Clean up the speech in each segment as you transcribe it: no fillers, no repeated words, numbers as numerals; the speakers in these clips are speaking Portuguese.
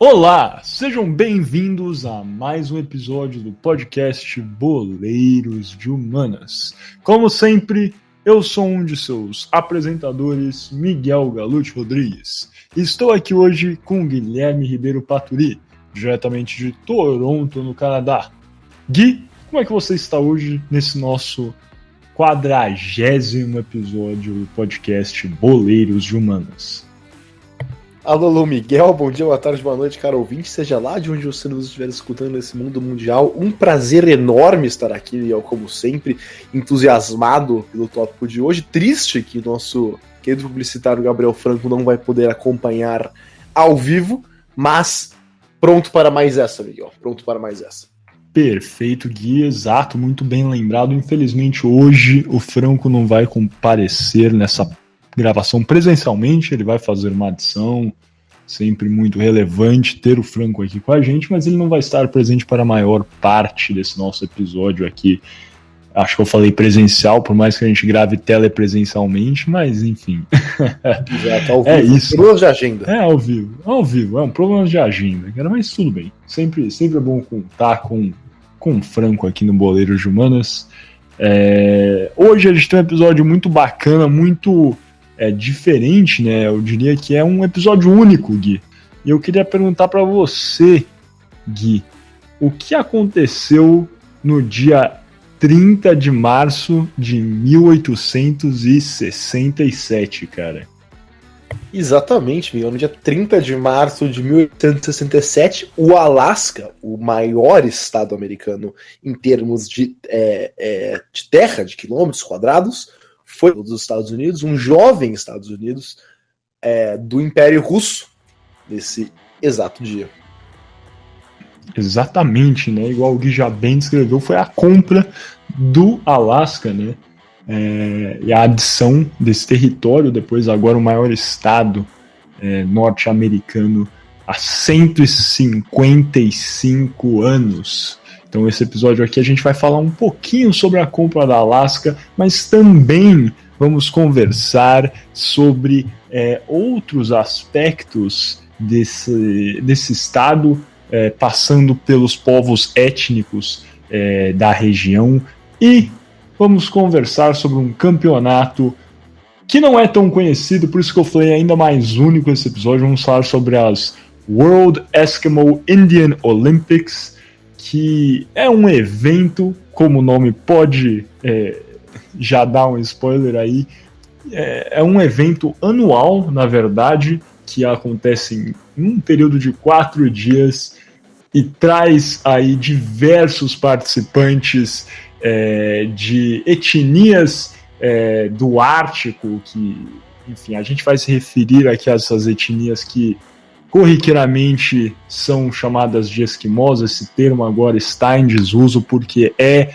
Olá, sejam bem-vindos a mais um episódio do podcast Boleiros de Humanas. Como sempre, eu sou um de seus apresentadores, Miguel Galute Rodrigues. E estou aqui hoje com Guilherme Ribeiro Paturi, diretamente de Toronto, no Canadá. Gui, como é que você está hoje nesse nosso 40º episódio do podcast Boleiros de Humanas? Alô, Miguel, bom dia, boa tarde, boa noite, caro ouvinte, seja lá de onde você nos estiver escutando nesse mundo mundial. Um prazer enorme estar aqui, Miguel, como sempre, entusiasmado pelo tópico de hoje. Triste que nosso querido publicitário Gabriel Franco não vai poder acompanhar ao vivo, mas pronto para mais essa, Miguel, pronto para mais essa. Perfeito, Gui, exato, muito bem lembrado. Infelizmente, hoje o Franco não vai comparecer nessa gravação presencialmente, ele vai fazer uma adição, sempre muito relevante ter o Franco aqui com a gente, mas ele não vai estar presente para a maior parte desse nosso episódio aqui. Acho que eu falei presencial, por mais que a gente grave telepresencialmente, mas enfim. Exato, ao vivo. É isso. Problemas de agenda. É ao vivo, é um problema de agenda, cara, mas tudo bem. Sempre é bom contar com o Franco aqui no Boleiros de Humanas. Hoje a gente tem um episódio muito bacana, muito diferente, né? Eu diria que é um episódio único, Gui. E eu queria perguntar para você, Gui, o que aconteceu no dia 30 de março de 1867, cara? Exatamente, Miguel. No dia 30 de março de 1867, o Alasca, o maior estado americano em termos de terra, de quilômetros quadrados, foi dos Estados Unidos, um jovem Estados Unidos do Império Russo, nesse exato dia. Exatamente, né? Igual o Gui já bem descreveu, foi a compra do Alasca, né? E a adição desse território, depois agora o maior estado norte-americano há 155 anos. Então esse episódio aqui a gente vai falar um pouquinho sobre a compra da Alasca, mas também vamos conversar sobre outros aspectos desse estado, passando pelos povos étnicos da região, e vamos conversar sobre um campeonato que não é tão conhecido, por isso que eu falei ainda mais único esse episódio. Vamos falar sobre as World Eskimo Indian Olympics, que é um evento, como o nome pode já dar um spoiler aí, é um evento anual, na verdade, que acontece em um período de 4 dias e traz aí diversos participantes de etnias do Ártico, que, enfim, a gente vai se referir aqui a essas etnias que corriqueiramente são chamadas de esquimós. Esse termo agora está em desuso porque é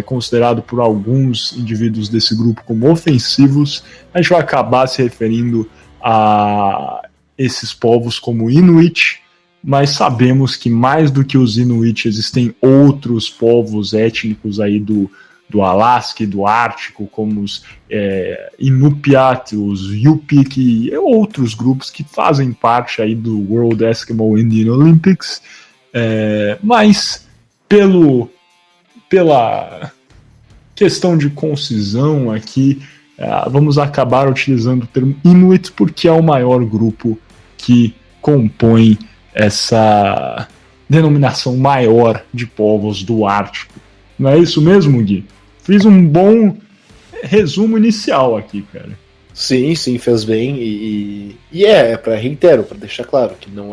considerado por alguns indivíduos desse grupo como ofensivos. A gente vai acabar se referindo a esses povos como Inuit, mas sabemos que mais do que os Inuit existem outros povos étnicos aí do Alasca e do Ártico, como os Inupiat, os Yupik e outros grupos que fazem parte aí do World Eskimo Indian Olympics, mas pela questão de concisão aqui, vamos acabar utilizando o termo Inuit porque é o maior grupo que compõe essa denominação maior de povos do Ártico. Não é isso mesmo, Gui? Fiz um bom resumo inicial aqui, cara. Sim, fez bem. E para reitero, para deixar claro que não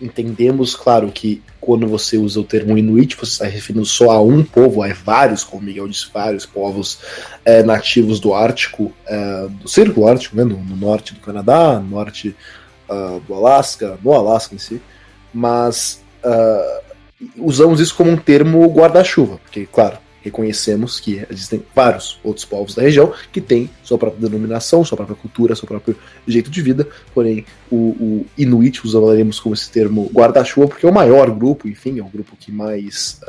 entendemos, claro, que quando você usa o termo Inuit, você está referindo só a um povo, a vários, como o Miguel disse, vários povos nativos do Ártico, do Círculo Ártico, né, no norte do Canadá, no norte do Alasca, no Alasca em si, mas usamos isso como um termo guarda-chuva, porque, claro, reconhecemos que existem vários outros povos da região que têm sua própria denominação, sua própria cultura, seu próprio jeito de vida, porém o Inuit usaríamos como esse termo guarda-chuva porque é o maior grupo, enfim, é o grupo que mais...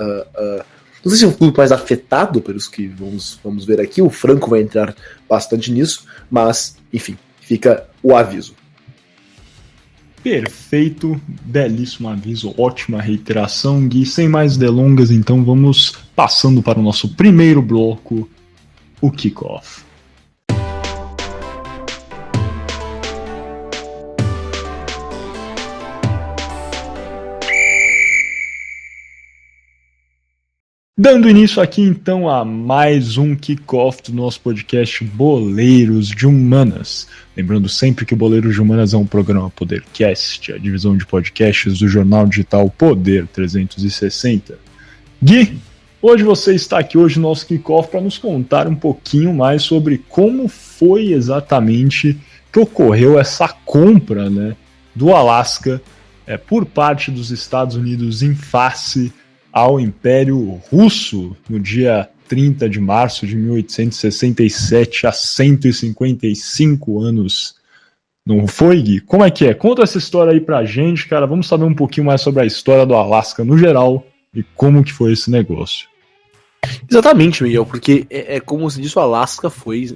não sei se é o grupo mais afetado pelos que vamos ver aqui, o Franco vai entrar bastante nisso, mas, enfim, fica o aviso. Perfeito, belíssimo aviso, ótima reiteração, Gui. Sem mais delongas, então vamos passando para o nosso primeiro bloco, o Kickoff. Dando início aqui então a mais um kickoff do nosso podcast Boleiros de Humanas. Lembrando sempre que o Boleiros de Humanas é um programa Podercast, a divisão de podcasts do jornal digital Poder 360. Gui, hoje você está aqui hoje no nosso kickoff para nos contar um pouquinho mais sobre como foi exatamente que ocorreu essa compra, né, do Alasca por parte dos Estados Unidos em face ao Império Russo no dia 30 de março de 1867, há 155 anos. Não foi, Gui? Como é que é? Conta essa história aí pra gente, cara. Vamos saber um pouquinho mais sobre a história do Alasca no geral e como que foi esse negócio. Exatamente, Miguel, porque como se disse, o Alasca foi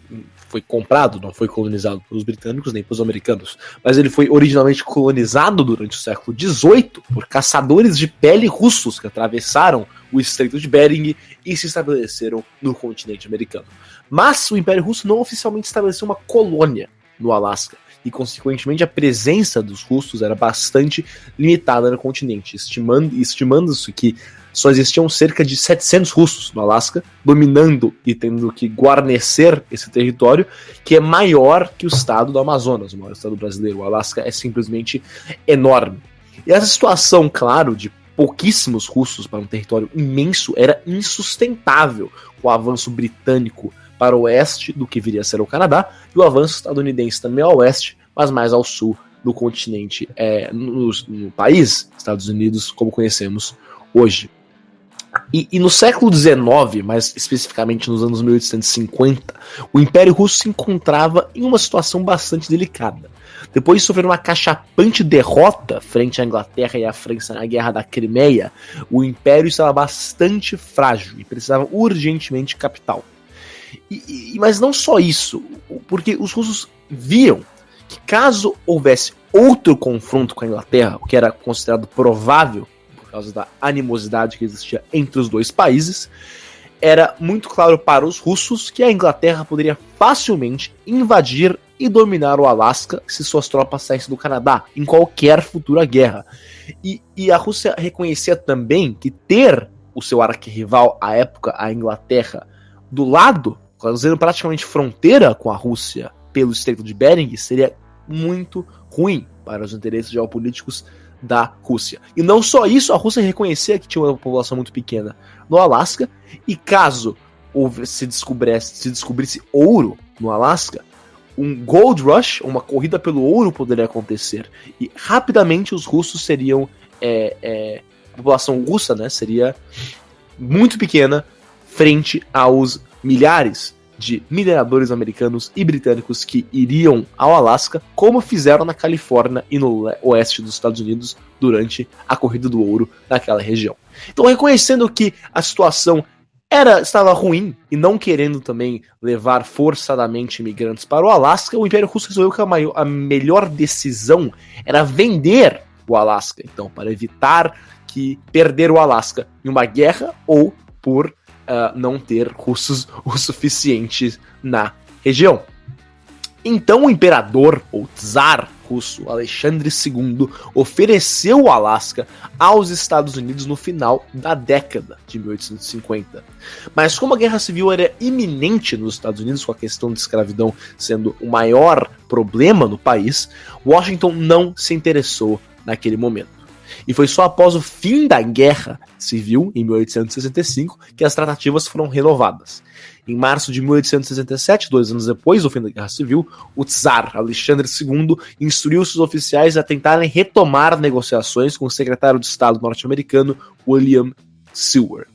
comprado, não foi colonizado pelos britânicos nem pelos americanos, mas ele foi originalmente colonizado durante o século XVIII por caçadores de pele russos que atravessaram o Estreito de Bering e se estabeleceram no continente americano. Mas o Império Russo não oficialmente estabeleceu uma colônia no Alasca, e consequentemente a presença dos russos era bastante limitada no continente, estimando-se que só existiam cerca de 700 russos no Alasca, dominando e tendo que guarnecer esse território, que é maior que o estado do Amazonas, o maior estado brasileiro. O Alasca é simplesmente enorme. E essa situação, claro, de pouquíssimos russos para um território imenso, era insustentável com o avanço britânico para o oeste do que viria a ser o Canadá, e o avanço estadunidense também ao oeste, mas mais ao sul do continente, no país, Estados Unidos, como conhecemos hoje. E no século XIX, mais especificamente nos anos 1850, o Império Russo se encontrava em uma situação bastante delicada. Depois de sofrer uma cachapante derrota frente à Inglaterra e à França na Guerra da Crimeia, o Império estava bastante frágil e precisava urgentemente de capital. Mas não só isso, porque os russos viam que caso houvesse outro confronto com a Inglaterra, o que era considerado provável por causa da animosidade que existia entre os dois países, era muito claro para os russos que a Inglaterra poderia facilmente invadir e dominar o Alasca se suas tropas saíssem do Canadá em qualquer futura guerra. E a Rússia reconhecia também que ter o seu arquirrival à época, a Inglaterra, do lado, fazendo praticamente fronteira com a Rússia pelo Estreito de Bering, seria muito ruim para os interesses geopolíticos da Rússia. E não só isso, a Rússia reconhecia que tinha uma população muito pequena no Alasca, e caso se descobrisse ouro no Alasca, um gold rush, uma corrida pelo ouro poderia acontecer, e rapidamente os russos seriam a população russa, né, seria muito pequena frente aos milhares de mineradores americanos e britânicos que iriam ao Alasca, como fizeram na Califórnia e no oeste dos Estados Unidos durante a corrida do ouro naquela região. Então, reconhecendo que a situação estava ruim e não querendo também levar forçadamente imigrantes para o Alasca, o Império Russo resolveu que a melhor decisão era vender o Alasca, então, para evitar que perder o Alasca em uma guerra ou por não ter russos o suficiente na região. Então o imperador, ou czar russo, Alexandre II, ofereceu o Alasca aos Estados Unidos no final da década de 1850. Mas como a guerra civil era iminente nos Estados Unidos, com a questão de escravidão sendo o maior problema no país, Washington não se interessou naquele momento. E foi só após o fim da Guerra Civil, em 1865, que as tratativas foram renovadas. Em março de 1867, 2 anos depois do fim da Guerra Civil, o czar Alexandre II instruiu seus oficiais a tentarem retomar negociações com o secretário de Estado norte-americano William Seward.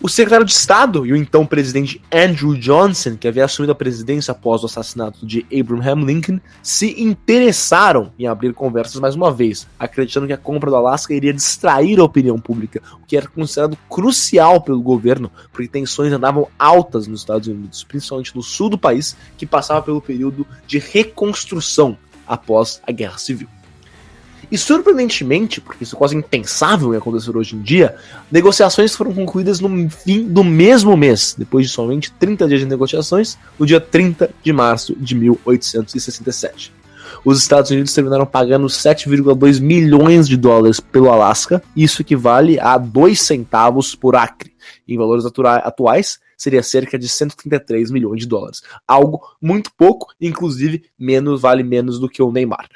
O secretário de Estado e o então presidente Andrew Johnson, que havia assumido a presidência após o assassinato de Abraham Lincoln, se interessaram em abrir conversas mais uma vez, acreditando que a compra do Alasca iria distrair a opinião pública, o que era considerado crucial pelo governo, porque tensões andavam altas nos Estados Unidos, principalmente no sul do país, que passava pelo período de reconstrução após a Guerra Civil. E surpreendentemente, porque isso é quase impensável em acontecer hoje em dia, negociações foram concluídas no fim do mesmo mês, depois de somente 30 dias de negociações, no dia 30 de março de 1867. Os Estados Unidos terminaram pagando 7,2 milhões de dólares pelo Alasca, isso equivale a 2 centavos por acre. Em valores atuais, seria cerca de 133 milhões de dólares. Algo muito pouco, inclusive vale menos do que o Neymar.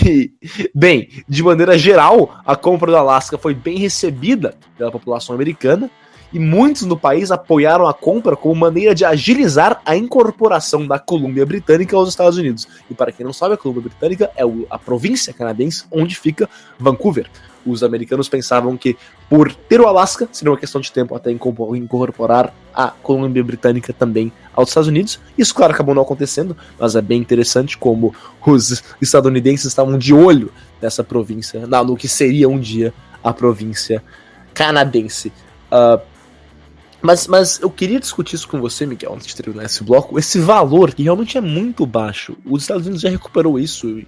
E, bem, de maneira geral, a compra do Alasca foi bem recebida pela população americana, e muitos no país apoiaram a compra como maneira de agilizar a incorporação da Colômbia Britânica aos Estados Unidos. E para quem não sabe, a Colômbia Britânica é a província canadense onde fica Vancouver. Os americanos pensavam que, por ter o Alasca, seria uma questão de tempo até incorporar a Colômbia Britânica também aos Estados Unidos. Isso, claro, acabou não acontecendo, mas é bem interessante como os estadunidenses estavam de olho nessa província, no que seria um dia a província canadense. Mas eu queria discutir isso com você, Miguel, antes de terminar esse bloco, esse valor que realmente é muito baixo. Os Estados Unidos já recuperou isso,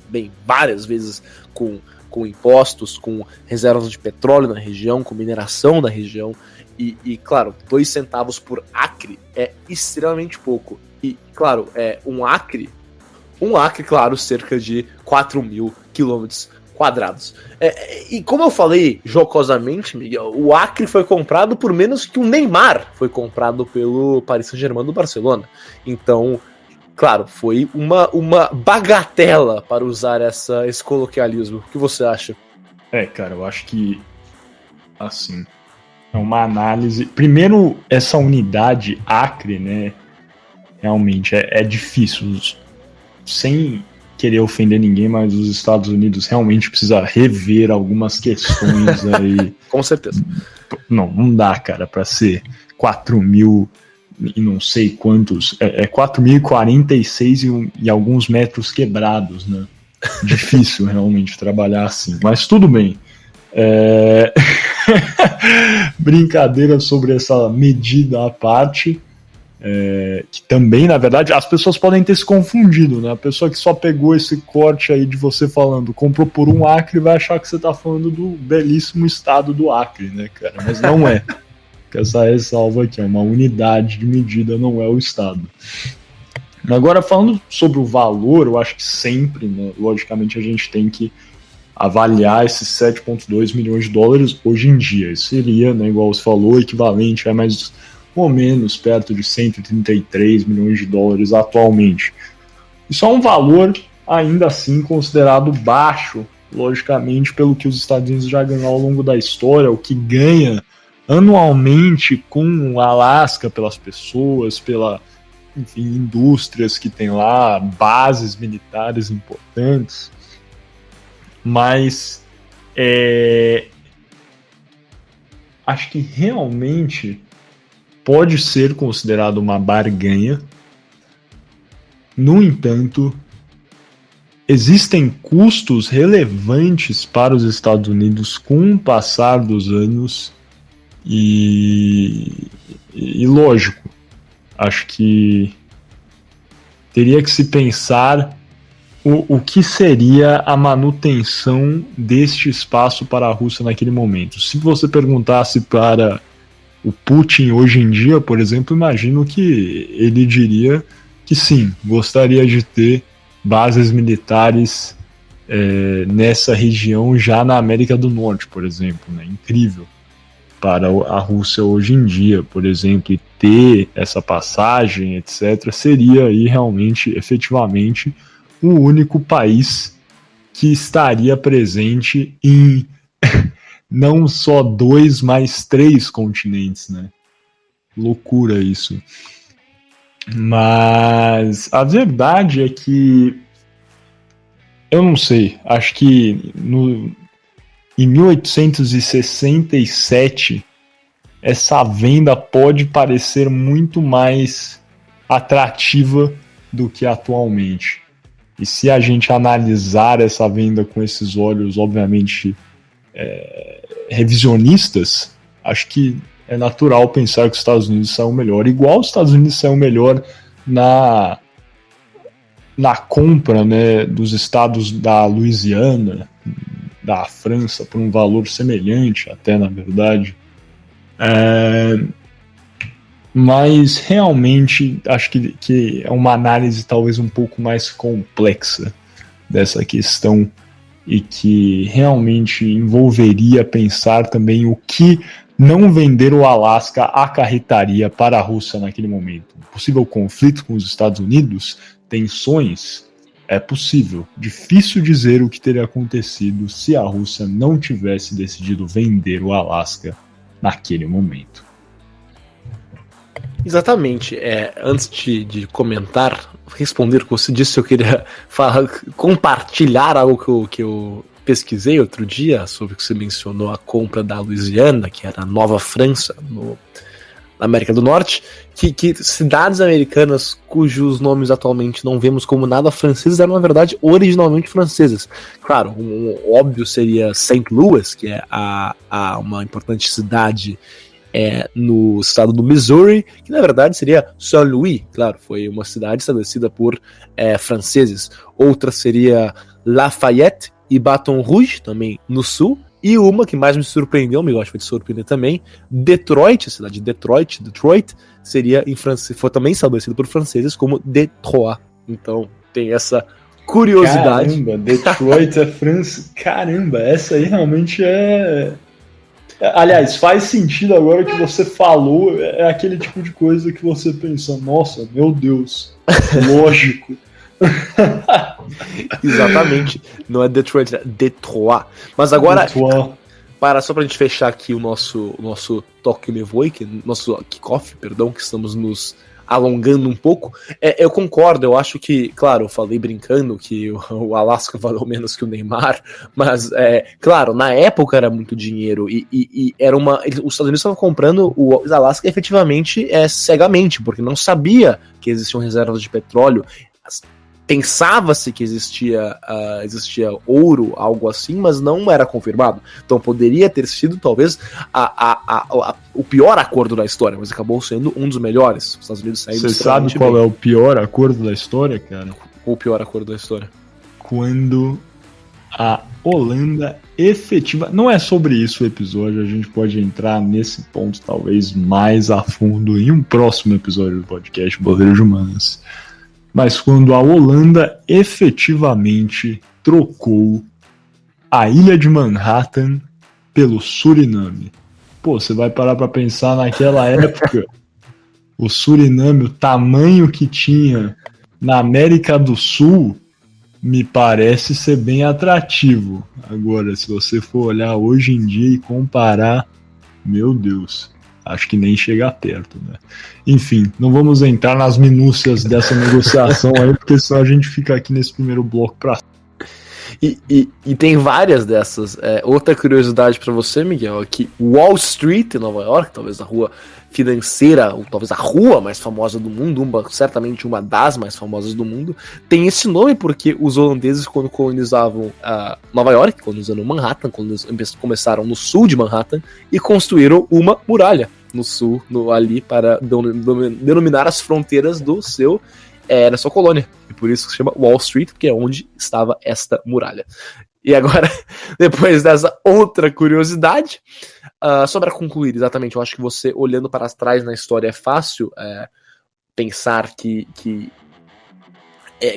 bem, várias vezes com impostos, com reservas de petróleo na região, com mineração na região, e claro, 2 centavos por acre é extremamente pouco. E, claro, um acre, claro, cerca de 4 mil quilômetros quadrados. E como eu falei jocosamente, Miguel, o Acre foi comprado por menos que o Neymar foi comprado pelo Paris Saint-Germain do Barcelona. Então, claro, foi uma bagatela, para usar esse coloquialismo. O que você acha? Cara, eu acho que, assim, é uma análise... Primeiro, essa unidade Acre, né, realmente é difícil, sem querer ofender ninguém, mas os Estados Unidos realmente precisa rever algumas questões aí. Com certeza. Não dá, cara, para ser 4 mil e não sei quantos, 4.046 e alguns metros quebrados, né? Difícil realmente trabalhar assim, mas tudo bem. Brincadeira sobre essa medida à parte. Que também, na verdade, as pessoas podem ter se confundido, né? A pessoa que só pegou esse corte aí de você falando, comprou por 1 acre, vai achar que você tá falando do belíssimo estado do Acre, né, cara? Mas não é. Essa ressalva aqui é uma unidade de medida, não é o estado. Agora, falando sobre o valor, eu acho que sempre, né, logicamente, a gente tem que avaliar esses 7,2 milhões de dólares hoje em dia. Isso seria, né, igual você falou, equivalente a mais ou menos perto de 133 milhões de dólares atualmente. Isso é um valor ainda assim considerado baixo, logicamente, pelo que os Estados Unidos já ganhou ao longo da história, o que ganha anualmente com o Alasca pelas pessoas, enfim, indústrias que tem lá, bases militares importantes. Mas acho que realmente pode ser considerado uma barganha. No entanto, existem custos relevantes para os Estados Unidos com o passar dos anos e lógico, acho que teria que se pensar o que seria a manutenção deste espaço para a Rússia naquele momento. Se você perguntasse para o Putin hoje em dia, por exemplo, imagino que ele diria que sim, gostaria de ter bases militares nessa região já na América do Norte, por exemplo, né? Incrível para a Rússia hoje em dia, por exemplo, e ter essa passagem, etc., seria aí realmente, efetivamente, o único país que estaria presente em não só 2, mas 3 continentes, né? Loucura isso. Mas a verdade é que eu não sei, acho que em 1867 essa venda pode parecer muito mais atrativa do que atualmente. E se a gente analisar essa venda com esses olhos, obviamente, revisionistas, acho que é natural pensar que os Estados Unidos saiu melhor. Igual os Estados Unidos saiu melhor na compra, né, dos estados da Louisiana, da França, por um valor semelhante, até na verdade. Mas realmente acho que é uma análise talvez um pouco mais complexa dessa questão e que realmente envolveria pensar também o que não vender o Alasca acarretaria para a Rússia naquele momento. Possível conflito com os Estados Unidos? Tensões? É possível. Difícil dizer o que teria acontecido se a Rússia não tivesse decidido vender o Alasca naquele momento. Exatamente. Antes de comentar, responder o que você disse, eu queria compartilhar algo que eu pesquisei outro dia sobre o que você mencionou, a compra da Louisiana, que era a Nova França, na América do Norte, que cidades americanas cujos nomes atualmente não vemos como nada franceses eram, na verdade, originalmente francesas. Claro, óbvio seria St. Louis, que é uma importante cidade no estado do Missouri, que na verdade seria Saint Louis, claro, foi uma cidade estabelecida por franceses. Outra seria Lafayette e Baton Rouge, também no sul. E uma que mais me surpreendeu, me gosta de surpreender também, Detroit, a cidade de Detroit, seria em francês, foi também estabelecida por franceses como Detroit. Então tem essa curiosidade. Caramba, Detroit é França. Caramba, essa aí realmente é. Aliás, faz sentido agora que você falou, é aquele tipo de coisa que você pensa, nossa, meu Deus, lógico. Exatamente, não é Detroit, é Detroit. Mas agora, só pra gente fechar aqui o nosso Tokyo Mevoi, nosso kickoff, perdão, que estamos nos alongando um pouco, eu concordo, eu acho que, claro, eu falei brincando que o Alasca valeu menos que o Neymar, mas, claro, na época era muito dinheiro e era os Estados Unidos estavam comprando o Alasca efetivamente cegamente, porque não sabia que existiam reservas de petróleo. Pensava-se que existia ouro, algo assim, mas não era confirmado. Então poderia ter sido talvez o pior acordo da história, mas acabou sendo um dos melhores. Os Estados Unidos saíram. Você sabe qual é o pior acordo da história, cara? O pior acordo da história? Quando a Holanda efetiva... Não é sobre isso o episódio, a gente pode entrar nesse ponto talvez mais a fundo em um próximo episódio do podcast Boleiros Humanas. Mas quando a Holanda efetivamente trocou a ilha de Manhattan pelo Suriname. Pô, você vai parar para pensar naquela época, o Suriname, o tamanho que tinha na América do Sul, me parece ser bem atrativo. Agora, se você for olhar hoje em dia e comparar, meu Deus, acho que nem chega perto, né? Enfim, não vamos entrar nas minúcias dessa negociação aí, porque senão a gente fica aqui nesse primeiro bloco pra... E tem várias dessas. Outra curiosidade para você, Miguel, é que Wall Street, em Nova York, talvez a rua financeira, ou talvez a rua mais famosa do mundo, certamente uma das mais famosas do mundo, tem esse nome porque os holandeses, quando colonizavam Nova York, colonizando Manhattan, quando eles começaram no sul de Manhattan, e construíram uma muralha no sul, ali, para denominar as fronteiras da sua colônia. E por isso que se chama Wall Street, porque é onde estava esta muralha. E agora, depois dessa outra curiosidade, só para concluir, exatamente, eu acho que você, olhando para trás na história, é fácil pensar que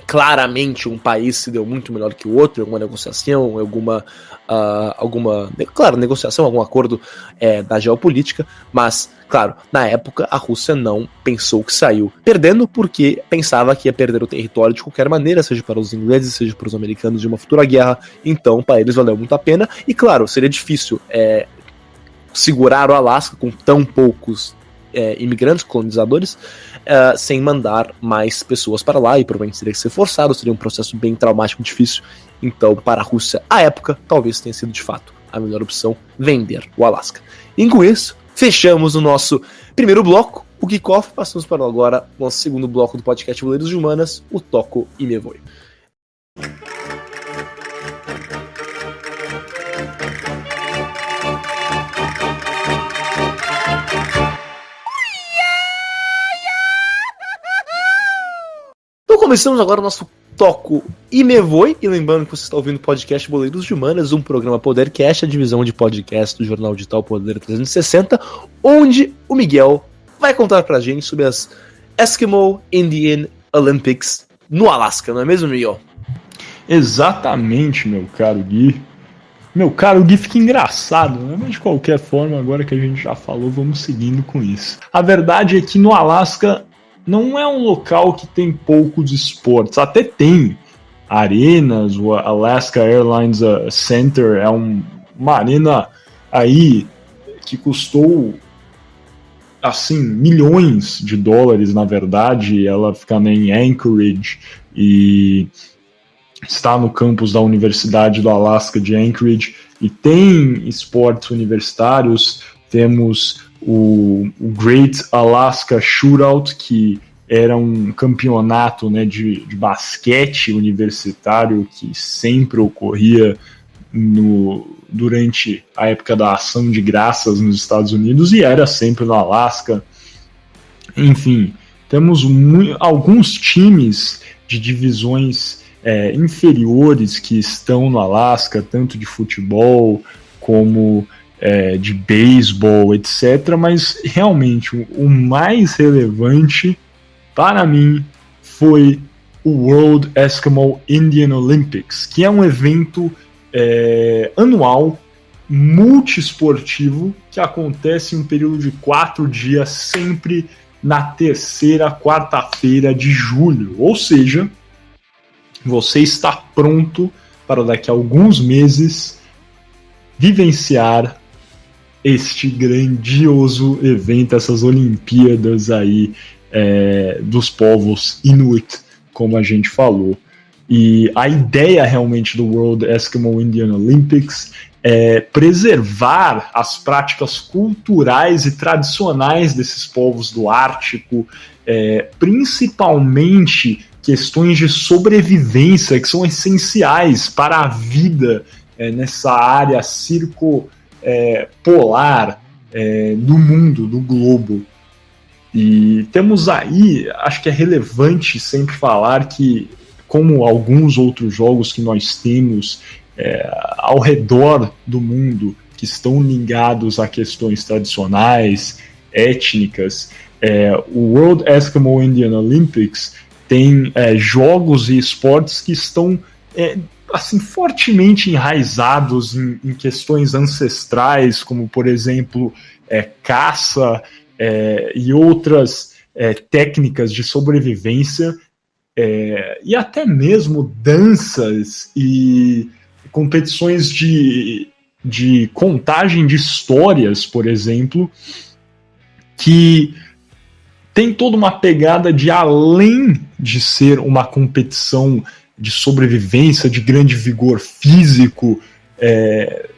claramente um país se deu muito melhor que o outro, alguma negociação, negociação, algum acordo da geopolítica, mas, claro, na época a Rússia não pensou que saiu perdendo porque pensava que ia perder o território de qualquer maneira, seja para os ingleses, seja para os americanos de uma futura guerra, então para eles valeu muito a pena, e claro, seria difícil segurar o Alasca com tão poucos imigrantes, colonizadores, sem mandar mais pessoas para lá, e provavelmente teria que ser forçado, seria um processo bem traumático, difícil. Então, para a Rússia, à época, talvez tenha sido de fato a melhor opção vender o Alasca. E com isso, fechamos o nosso primeiro bloco, o kickoff. Passamos para agora o nosso segundo bloco do podcast Boleiros de Humanas, o Toco e Me Voe. Então começamos agora o nosso toco e me voe. E lembrando que você está ouvindo o podcast Boleiros de Humanas, um programa Podercast, a divisão de podcast do jornal digital Poder 360, onde o Miguel vai contar pra gente sobre as Eskimo Indian Olympics no Alasca, não é mesmo, Miguel? Exatamente, meu caro Gui. Meu caro Gui, fica engraçado, né? Mas de qualquer forma, agora que a gente já falou, vamos seguindo com isso. A verdade é que no Alasca não é um local que tem poucos esportes, até tem arenas, o Alaska Airlines Center é uma arena aí que custou assim milhões de dólares, na verdade. Ela fica em Anchorage e está no campus da Universidade do Alasca de Anchorage e tem esportes universitários. Temos o Great Alaska Shootout, que era um campeonato, né, de basquete universitário que sempre ocorria durante a época da Ação de Graças nos Estados Unidos e era sempre no Alasca. Enfim, temos alguns times de divisões inferiores que estão no Alasca, tanto de futebol como de beisebol, etc. Mas realmente o mais relevante para mim foi o World Eskimo Indian Olympics, que é um evento anual, multiesportivo, que acontece em um período de 4 dias, sempre na terceira quarta-feira de julho. Ou seja, você está pronto para daqui a alguns meses vivenciar este grandioso evento, essas Olimpíadas aí dos povos Inuit, como a gente falou. E a ideia realmente do World Eskimo Indian Olympics é preservar as práticas culturais e tradicionais desses povos do Ártico, principalmente questões de sobrevivência que são essenciais para a vida nessa área circo-polar do mundo, do globo. E temos aí, acho que é relevante sempre falar que, como alguns outros jogos que nós temos ao redor do mundo, que estão ligados a questões tradicionais, étnicas, o World Eskimo Indian Olympics tem jogos e esportes que estão assim, fortemente enraizados em questões ancestrais, como, por exemplo, caça e outras técnicas de sobrevivência, e até mesmo danças e competições de contagem de histórias, por exemplo, que tem toda uma pegada de, além de ser uma competição de sobrevivência, de grande vigor físico,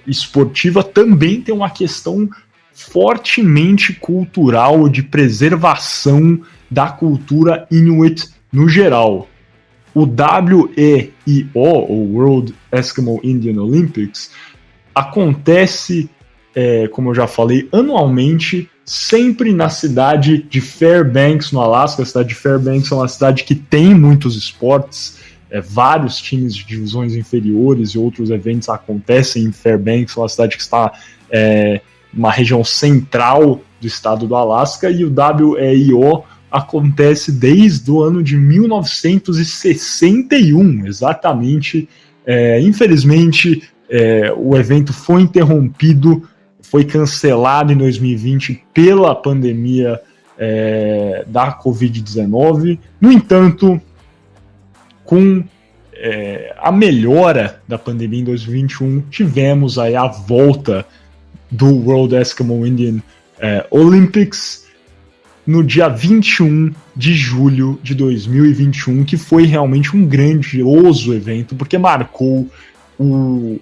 esportiva, também tem uma questão fortemente cultural, de preservação da cultura Inuit no geral. O WEIO, o World Eskimo Indian Olympics, acontece, como eu já falei, anualmente, sempre na cidade de Fairbanks, no Alasca. A cidade de Fairbanks é uma cidade que tem muitos esportes, vários times de divisões inferiores e outros eventos acontecem em Fairbanks, uma cidade que está uma região central do estado do Alasca, e o WEIO acontece desde o ano de 1961, exatamente. Infelizmente, o evento foi interrompido, foi cancelado em 2020 pela pandemia da Covid-19. No entanto, com a melhora da pandemia em 2021, tivemos aí a volta do World Eskimo Indian Olympics no dia 21 de julho de 2021, que foi realmente um grandioso evento, porque marcou o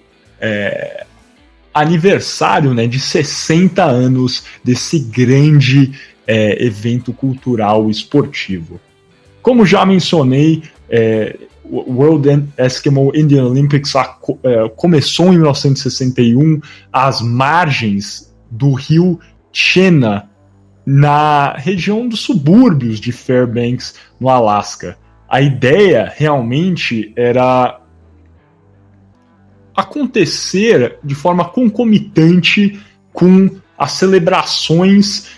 aniversário, né, de 60 anos desse grande evento cultural e esportivo. Como já mencionei, o World Eskimo Indian Olympics começou em 1961 às margens do rio Chena, na região dos subúrbios de Fairbanks, no Alasca. a ideia realmente era acontecer de forma concomitante com as celebrações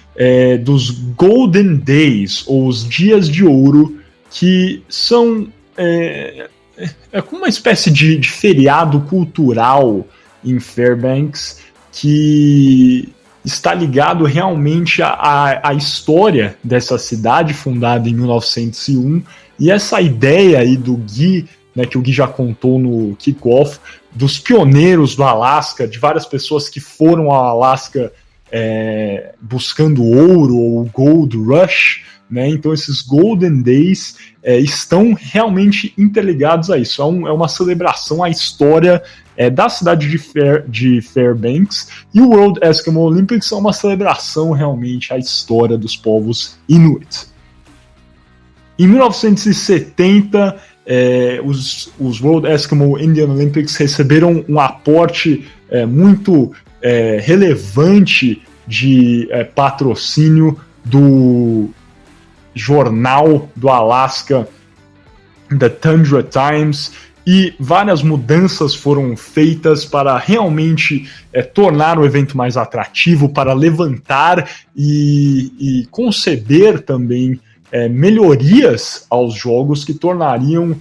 dos Golden Days, ou os Dias de Ouro, que são como uma espécie de feriado cultural em Fairbanks, que está ligado realmente à história dessa cidade, fundada em 1901, e essa ideia aí do Gui, né, que o Gui já contou no kickoff, dos pioneiros do Alasca, de várias pessoas que foram ao Alasca buscando ouro ou Gold Rush, né? Então esses Golden Days estão realmente interligados a isso. É uma celebração à história da cidade de Fairbanks, e o World Eskimo Olympics é uma celebração realmente à história dos povos Inuit. Em 1970, os World Eskimo Indian Olympics receberam um aporte muito relevante de patrocínio do jornal do Alasca, The Tundra Times, e várias mudanças foram feitas para realmente tornar o evento mais atrativo, para levantar e conceder também melhorias aos jogos que tornariam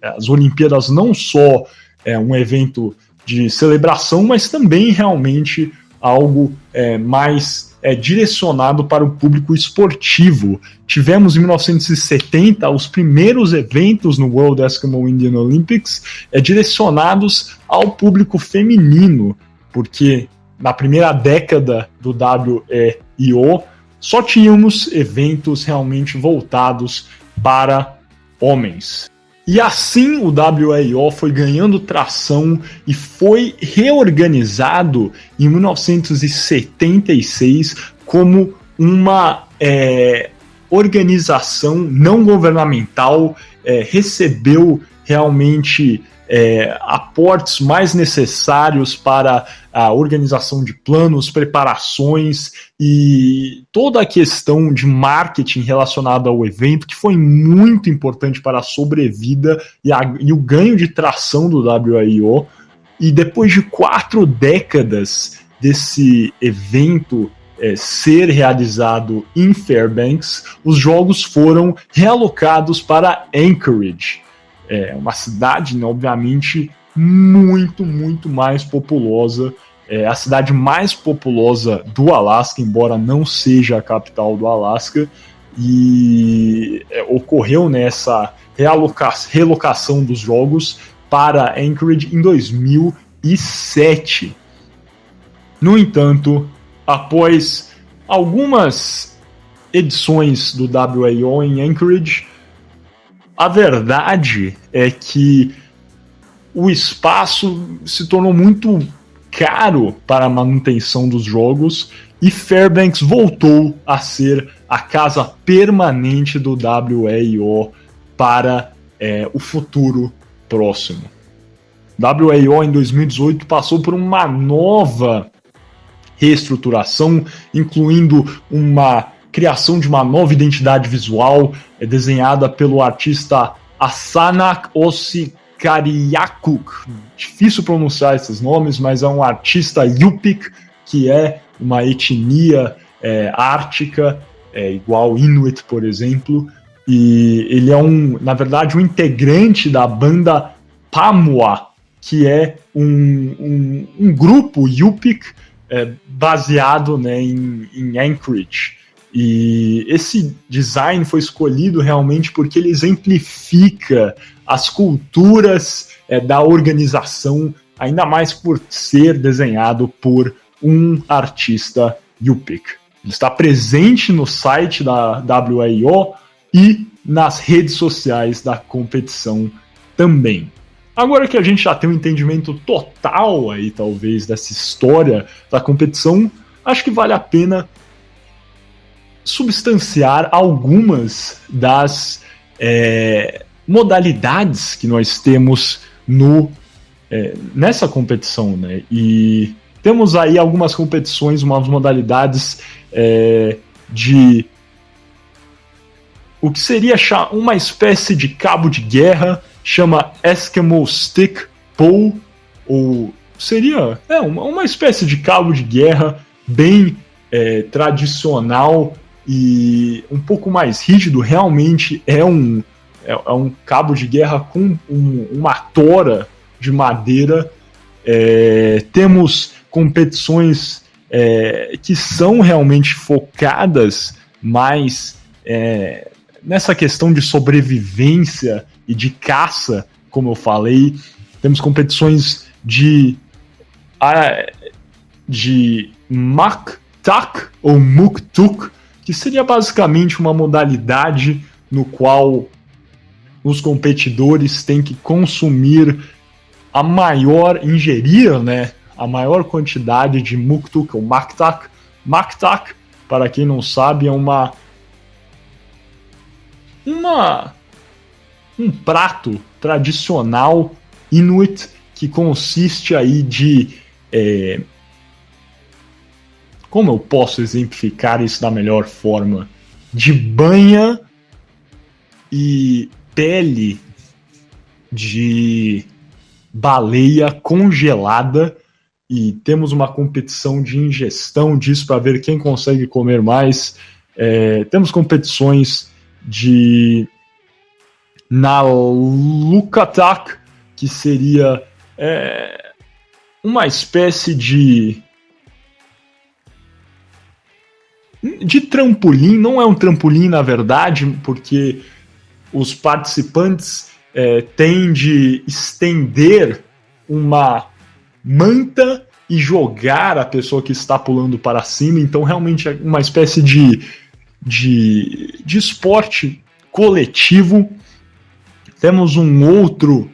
as Olimpíadas não só um evento de celebração, mas também realmente algo mais direcionado para o público esportivo. Tivemos em 1970 os primeiros eventos no World Eskimo Indian Olympics direcionados ao público feminino, porque na primeira década do WEIO só tínhamos eventos realmente voltados para homens. E assim o WEIO foi ganhando tração e foi reorganizado em 1976 como uma organização não governamental, recebeu realmente aportes mais necessários para a organização de planos, preparações e toda a questão de marketing relacionada ao evento, que foi muito importante para a sobrevida e o ganho de tração do WIO. E depois de 4 décadas desse evento ser realizado em Fairbanks, os jogos foram realocados para Anchorage, uma cidade, né, obviamente, muito, muito mais populosa. A cidade mais populosa do Alasca, embora não seja a capital do Alasca, e ocorreu nessa relocação dos jogos para Anchorage em 2007. No entanto, após algumas edições do WIO em Anchorage, a verdade é que o espaço se tornou muito caro para a manutenção dos jogos e Fairbanks voltou a ser a casa permanente do WEIO para o futuro próximo. WEIO em 2018 passou por uma nova reestruturação, incluindo uma criação de uma nova identidade visual desenhada pelo artista Asanak Osikariakuk. Difícil pronunciar esses nomes, mas é um artista Yupik, que é uma etnia ártica, igual Inuit, por exemplo, e ele é na verdade, um integrante da banda Pamua, que é um grupo Yupik baseado, né, em Anchorage. E esse design foi escolhido realmente porque ele exemplifica as culturas da organização, ainda mais por ser desenhado por um artista Yupik. Ele está presente no site da WIO e nas redes sociais da competição também. Agora que a gente já tem um entendimento total aí, talvez, dessa história da competição, acho que vale a pena substanciar algumas das modalidades que nós temos nessa competição, né? E temos aí algumas competições, umas modalidades de o que seria uma espécie de cabo de guerra, chama Eskimo Stick Pole, ou seria uma espécie de cabo de guerra bem tradicional e um pouco mais rígido. Realmente é um cabo de guerra com uma tora de madeira. Temos competições que são realmente focadas mais nessa questão de sobrevivência e de caça, como eu falei. Temos competições de Mak-Tak ou Muk-Tuk, que seria basicamente uma modalidade no qual os competidores têm que ingerir, né, a maior quantidade de Muk-Tuk ou Mak-Tak. Mak-Tak, para quem não sabe, é um prato tradicional Inuit que consiste aí de... como eu posso exemplificar isso da melhor forma? De banha e pele de baleia congelada, e temos uma competição de ingestão disso para ver quem consegue comer mais. Temos competições de Nalukatak, que seria uma espécie de trampolim. Não é um trampolim, na verdade, porque os participantes têm de estender uma manta e jogar a pessoa que está pulando para cima. Então realmente é uma espécie de esporte coletivo. Temos um outro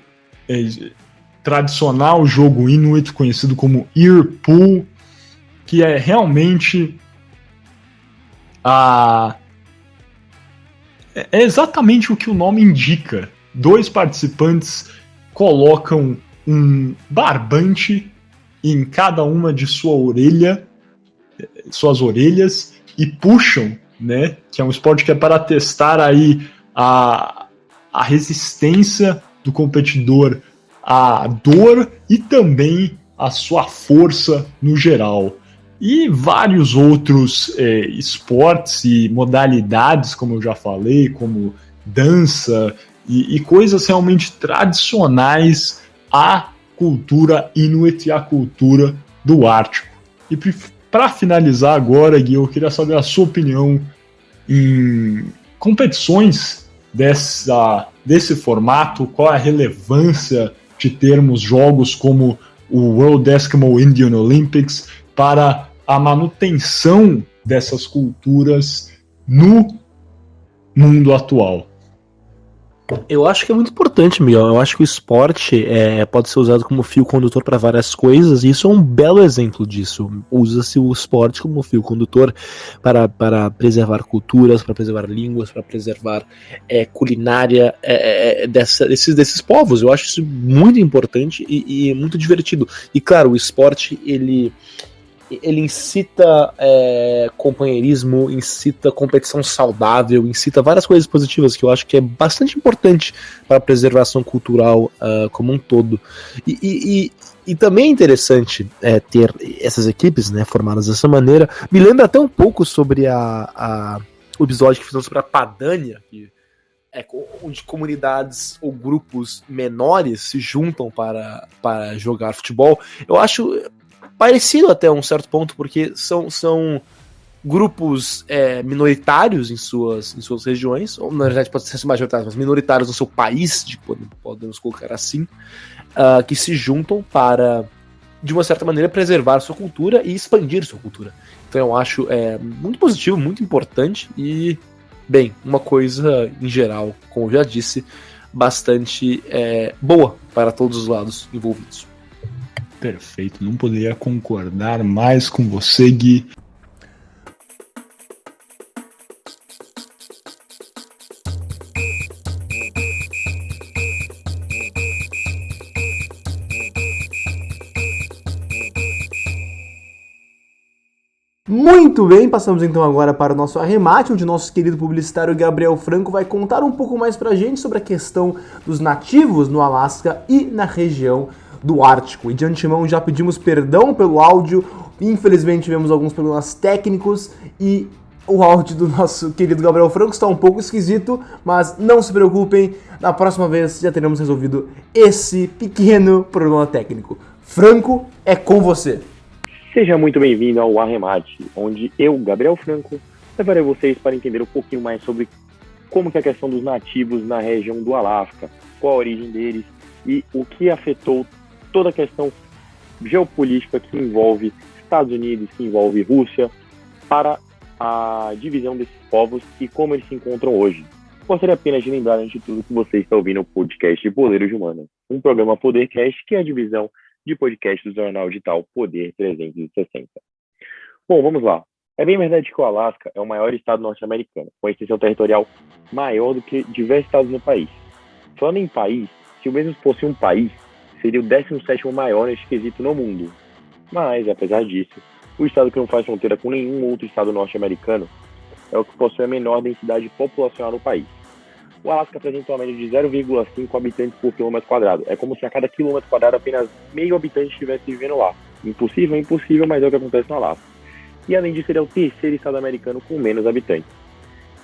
tradicional jogo Inuit conhecido como Ear Pull, que é realmente é exatamente o que o nome indica. 2 participantes colocam um barbante em cada uma de suas orelhas e puxam, né? Que é um esporte que é para testar aí a resistência do competidor à dor e também a sua força no geral. E vários outros esportes e modalidades, como eu já falei, como dança e coisas realmente tradicionais à cultura Inuit e à cultura do Ártico. E para finalizar agora, Gui, eu queria saber a sua opinião em competições desse formato. Qual é a relevância de termos jogos como o World Eskimo Indian Olympics para a manutenção dessas culturas no mundo atual? Eu acho que é muito importante, Miguel. Eu acho que o esporte pode ser usado como fio condutor para várias coisas, e isso é um belo exemplo disso. Usa-se o esporte como fio condutor para preservar culturas, para preservar línguas, para preservar culinária desses povos. Eu acho isso muito importante e muito divertido. E claro, o esporte ele incita companheirismo, incita competição saudável, incita várias coisas positivas que eu acho que é bastante importante para a preservação cultural como um todo. E também é interessante ter essas equipes, né, formadas dessa maneira. Me lembra até um pouco sobre o episódio que fizemos sobre a Padania, que onde comunidades ou grupos menores se juntam para jogar futebol. Eu acho parecido até um certo ponto, porque são grupos minoritários em suas regiões, ou na verdade pode ser majoritários, mas minoritários no seu país, podemos colocar assim, que se juntam para, de uma certa maneira, preservar sua cultura e expandir sua cultura. Então eu acho muito positivo, muito importante e, bem, uma coisa em geral, como eu já disse, bastante boa para todos os lados envolvidos. Perfeito, não poderia concordar mais com você, Gui. Muito bem, passamos então agora para o nosso arremate, onde o nosso querido publicitário Gabriel Franco vai contar um pouco mais pra gente sobre a questão dos nativos no Alasca e na região do Ártico. E de antemão já pedimos perdão pelo áudio, infelizmente tivemos alguns problemas técnicos e o áudio do nosso querido Gabriel Franco está um pouco esquisito, mas não se preocupem, na próxima vez já teremos resolvido esse pequeno problema técnico. Franco, é com você. Seja muito bem-vindo ao Arremate, onde eu, Gabriel Franco, levarei vocês para entender um pouquinho mais sobre como que é a questão dos nativos na região do Alasca, qual a origem deles e o que afetou toda a questão geopolítica que envolve Estados Unidos, que envolve Rússia, para a divisão desses povos e como eles se encontram hoje. Gostaria apenas de lembrar, antes de tudo, que você está ouvindo o podcast Poder de Humanas, um programa Podercast, que é a divisão de podcast do jornal digital Poder 360. Bom, vamos lá. É bem verdade que o Alasca é o maior estado norte-americano, com extensão territorial maior do que diversos estados no país. Falando em país, se o mesmo fosse um país, seria o 17º maior neste quesito no mundo. Mas, apesar disso, o estado que não faz fronteira com nenhum outro estado norte-americano é o que possui a menor densidade populacional no país. O Alasca apresenta uma média de 0,5 habitantes por quilômetro quadrado. É como se a cada quilômetro quadrado apenas meio habitante estivesse vivendo lá. Impossível, impossível, mas é o que acontece no Alasca. E além disso, ele é o terceiro estado americano com menos habitantes.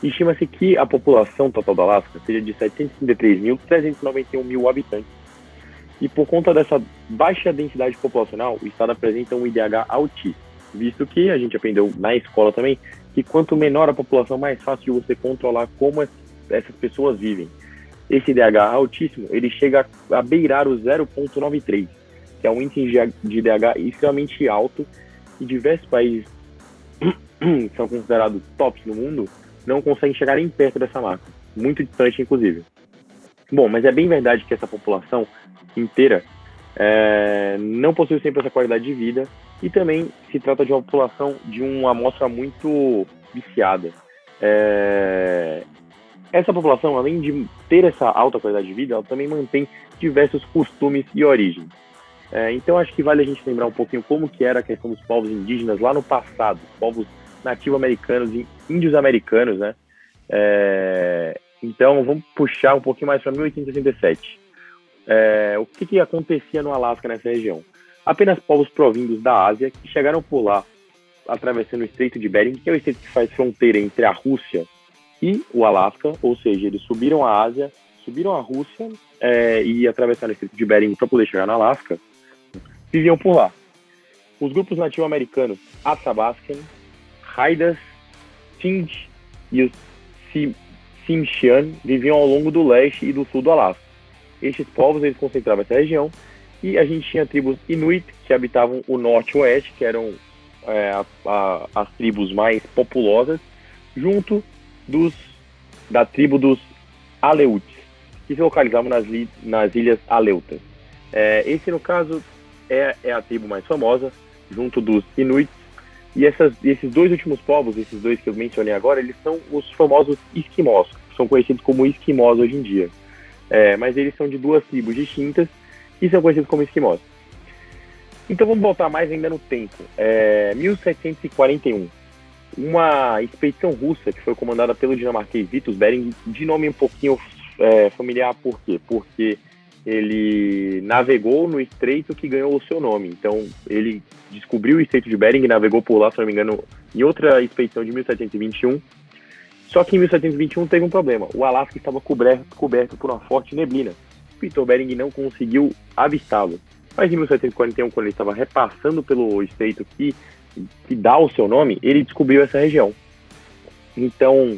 Estima-se que a população total do Alasca seja de 733.391 habitantes. E por conta dessa baixa densidade populacional, o estado apresenta um IDH altíssimo, visto que a gente aprendeu na escola também que quanto menor a população, mais fácil de você controlar como essas pessoas vivem. Esse IDH altíssimo, ele chega a beirar o 0,93, que é um índice de IDH extremamente alto, e diversos países que são considerados tops no mundo não conseguem chegar nem perto dessa marca, muito distante inclusive. Bom, mas é bem verdade que essa população inteira não possui sempre essa qualidade de vida, e também se trata de uma população de uma amostra muito viciada. Essa população, além de ter essa alta qualidade de vida, ela também mantém diversos costumes e origens. Então, acho que vale a gente lembrar um pouquinho como que era a questão dos povos indígenas lá no passado, povos nativo-americanos e índios americanos, né? Então, vamos puxar um pouquinho mais para 1867. O que acontecia no Alasca, nessa região? Apenas povos provindos da Ásia que chegaram por lá, atravessando o Estreito de Bering, que é o estreito que faz fronteira entre a Rússia e o Alasca, ou seja, eles subiram a Ásia, subiram a Rússia e atravessaram o Estreito de Bering para poder chegar no Alasca, viviam por lá. Os grupos nativo-americanos Athabascan, Haidas, Tsimshian e os Tsimshian viviam ao longo do leste e do sul do Alasca. Estes povos eles concentravam essa região, e a gente tinha tribos Inuit, que habitavam o norte e oeste, que eram as tribos mais populosas, junto da tribo dos Aleuts, que se localizavam nas ilhas Aleutas. Esse, no caso, é a tribo mais famosa, junto dos Inuits, e esses dois últimos povos, esses dois que eu mencionei agora, eles são os famosos esquimós, que são conhecidos como esquimós hoje em dia. Mas eles são de duas tribos distintas, e são conhecidos como esquimós. Então vamos voltar mais ainda no tempo. 1741. Uma expedição russa que foi comandada pelo dinamarquês Vitus Bering, de nome um pouquinho familiar, por quê? Porque ele navegou no estreito que ganhou o seu nome. Então ele descobriu o Estreito de Bering e navegou por lá, se não me engano, em outra expedição de 1721. Só que em 1721 teve um problema. O Alasca estava coberto por uma forte neblina. Vitus Bering não conseguiu avistá-lo. Mas em 1741, quando ele estava repassando pelo estreito que dá o seu nome, ele descobriu essa região. Então,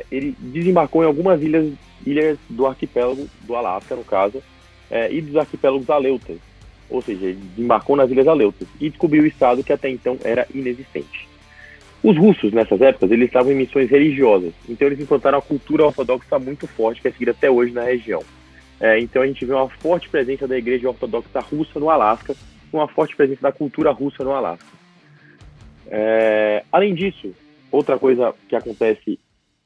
ele desembarcou em algumas ilhas do arquipélago do Alasca, no caso, e dos arquipélagos Aleutas. Ou seja, ele desembarcou nas ilhas Aleutas e descobriu o estado que até então era inexistente. Os russos, nessas épocas, eles estavam em missões religiosas. Então, eles implantaram uma cultura ortodoxa muito forte, que é seguida até hoje na região. Então a gente vê uma forte presença da igreja ortodoxa russa no Alasca, uma forte presença da cultura russa no Alasca. Além disso, outra coisa que acontece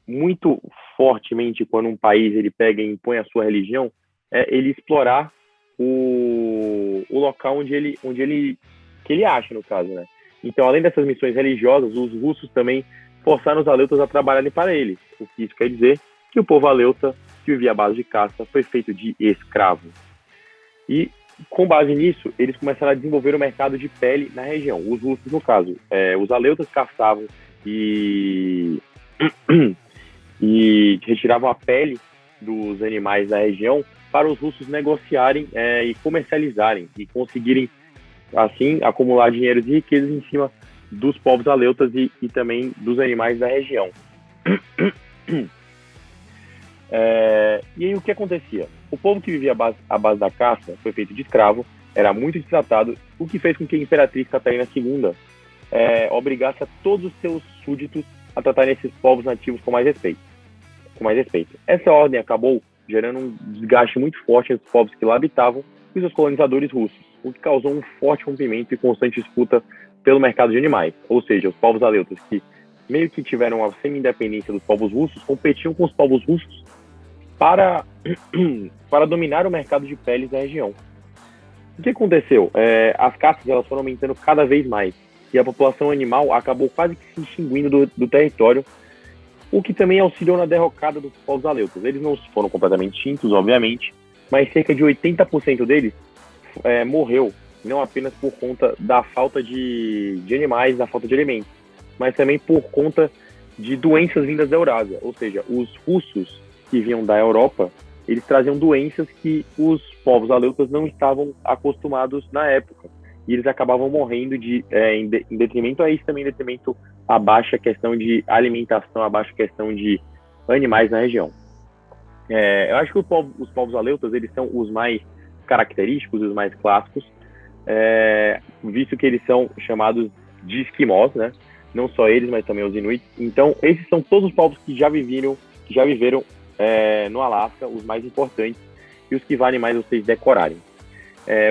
muito fortemente quando um país ele pega e impõe a sua religião é ele explorar o local que ele acha, no caso, né? Então, além dessas missões religiosas, os russos também forçaram os aleutas a trabalharem para eles. O que isso quer dizer? Que o povo aleuta, que vivia à base de caça, foi feito de escravo. E, com base nisso, eles começaram a desenvolver o mercado de pele na região. Os russos, no caso, os aleutas caçavam e retiravam a pele dos animais da região para os russos negociarem e comercializarem e conseguirem, assim, acumular dinheiros e riquezas em cima dos povos aleutas e também dos animais da região. E aí o que acontecia? O povo que vivia à base da caça foi feito de escravo, era muito destratado, o que fez com que a Imperatriz Catarina II obrigasse a todos os seus súditos a tratarem esses povos nativos com mais respeito. Essa ordem acabou gerando um desgaste muito forte entre os povos que lá habitavam e os colonizadores russos, o que causou um forte rompimento e constante disputa pelo mercado de animais. Ou seja, os povos aleutas, que meio que tiveram a semi-independência dos povos russos, competiam com os povos russos para dominar o mercado de peles da região. O que aconteceu? As caças elas foram aumentando cada vez mais e a população animal acabou quase que se extinguindo do território, o que também auxiliou na derrocada dos povos aleutas. Eles não foram completamente extintos, obviamente, mas cerca de 80% deles morreu, não apenas por conta da falta de animais, da falta de alimentos, mas também por conta de doenças vindas da Eurásia. Ou seja, os russos que vinham da Europa, eles traziam doenças que os povos aleutas não estavam acostumados na época. E eles acabavam morrendo em detrimento a isso, também em detrimento à baixa questão de alimentação, à baixa questão de animais na região. Eu acho que os povos aleutas, eles são os mais característicos, os mais clássicos, visto que eles são chamados de esquimós, né? Não só eles, mas também os inuits. Então, esses são todos os povos que já viveram no Alasca, os mais importantes e os que valem mais vocês decorarem.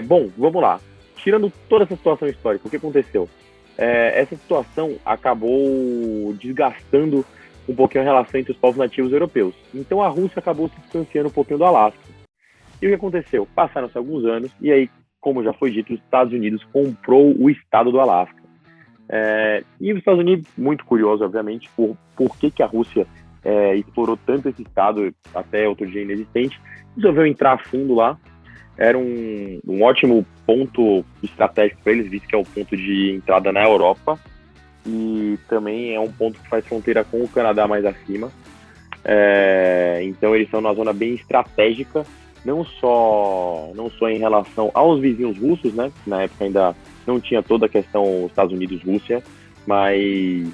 Bom, vamos lá. Tirando toda essa situação histórica, o que aconteceu? Essa situação acabou desgastando um pouquinho a relação entre os povos nativos europeus. Então a Rússia acabou se distanciando um pouquinho do Alasca. E o que aconteceu? Passaram-se alguns anos e aí, como já foi dito, os Estados Unidos comprou o estado do Alasca. E os Estados Unidos, muito curioso, obviamente, por que a Rússia explorou tanto esse estado, até outro dia inexistente, resolveu entrar a fundo lá. Era um ótimo ponto estratégico para eles, visto que é o ponto de entrada na Europa e também é um ponto que faz fronteira com o Canadá mais acima. Então eles estão numa zona bem estratégica, não só em relação aos vizinhos russos, né? Na época ainda não tinha toda a questão Estados Unidos-Rússia, mas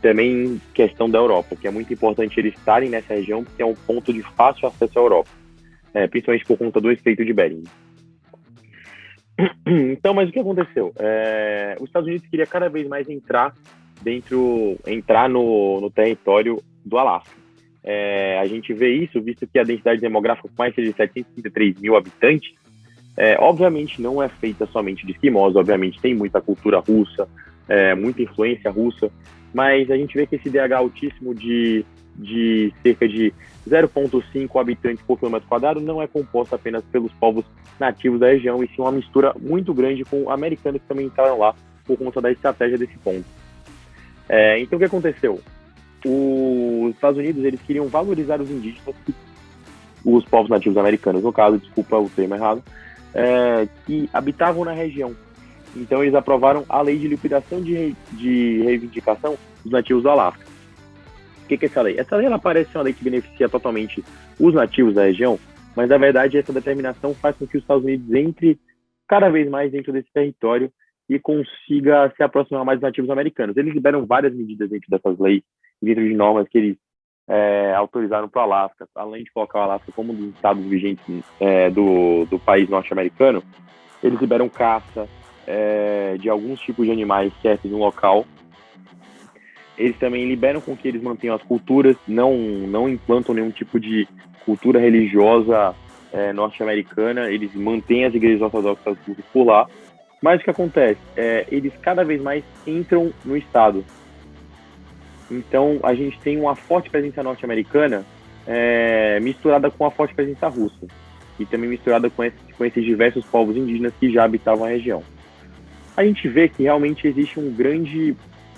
também questão da Europa, que é muito importante eles estarem nessa região, porque é um ponto de fácil acesso à Europa. Principalmente por conta do Estreito de Bering. Então, mas o que aconteceu? Os Estados Unidos queria cada vez mais entrar no território do Alasca. A gente vê isso, visto que a densidade demográfica com mais de 733 mil habitantes, obviamente não é feita somente de esquimós, obviamente tem muita cultura russa, muita influência russa, mas a gente vê que esse DH altíssimo de cerca de 0,5 habitantes por quilômetro quadrado não é composto apenas pelos povos nativos da região, e sim uma mistura muito grande com americanos que também entraram lá por conta da estratégia desse ponto. Então o que aconteceu? Os Estados Unidos eles queriam valorizar os indígenas, os povos nativos americanos, no caso, desculpa o termo errado, que habitavam na região. Então eles aprovaram a lei de liquidação de reivindicação dos nativos do Alasca. O que é essa lei? Essa lei ela parece ser uma lei que beneficia totalmente os nativos da região, mas na verdade essa determinação faz com que os Estados Unidos entre cada vez mais dentro desse território e consiga se aproximar mais dos nativos americanos. Eles liberam várias medidas dentro dessas leis, dentro de normas que eles autorizaram para o Alasca, além de colocar o Alasca como um dos estados vigentes do país norte-americano. Eles liberam caça de alguns tipos de animais certos no local. Eles também liberam com que eles mantenham as culturas, não implantam nenhum tipo de cultura religiosa norte-americana, eles mantêm as igrejas ortodoxas por lá. Mas o que acontece? Eles cada vez mais entram no estado. Então a gente tem uma forte presença norte-americana misturada com a forte presença russa. E também misturada com esses diversos povos indígenas que já habitavam a região. a gente vê que realmente existe um grande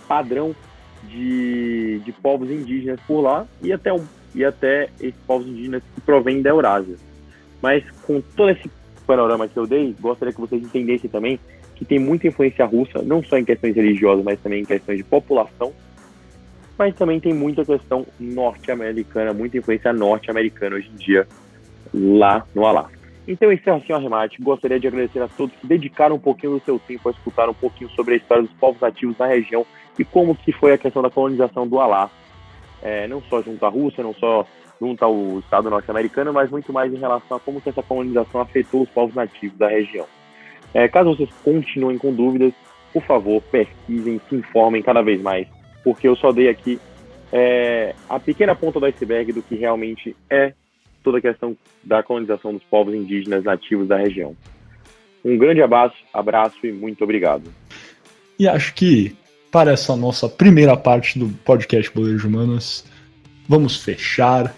padrão de povos indígenas por lá e até esses povos indígenas que provêm da Eurásia. Mas com todo esse panorama que eu dei, gostaria que vocês entendessem também que tem muita influência russa, não só em questões religiosas, mas também em questões de população, mas também tem muita questão norte-americana, muita influência norte-americana hoje em dia lá no Alasca. Então, esse é assim o arremate. Gostaria de agradecer a todos que dedicaram um pouquinho do seu tempo a escutar um pouquinho sobre a história dos povos nativos na região e como que foi a questão da colonização do Alasca. Não só junto à Rússia, não só junto ao Estado norte-americano, mas muito mais em relação a como que essa colonização afetou os povos nativos da região. Caso vocês continuem com dúvidas, por favor, pesquisem, se informem cada vez mais, porque eu só dei aqui a pequena ponta do iceberg do que realmente é toda a questão da colonização dos povos indígenas nativos da região. Um grande abraço e muito obrigado. E acho que para essa nossa primeira parte do podcast Boleiros de Humanas, vamos fechar,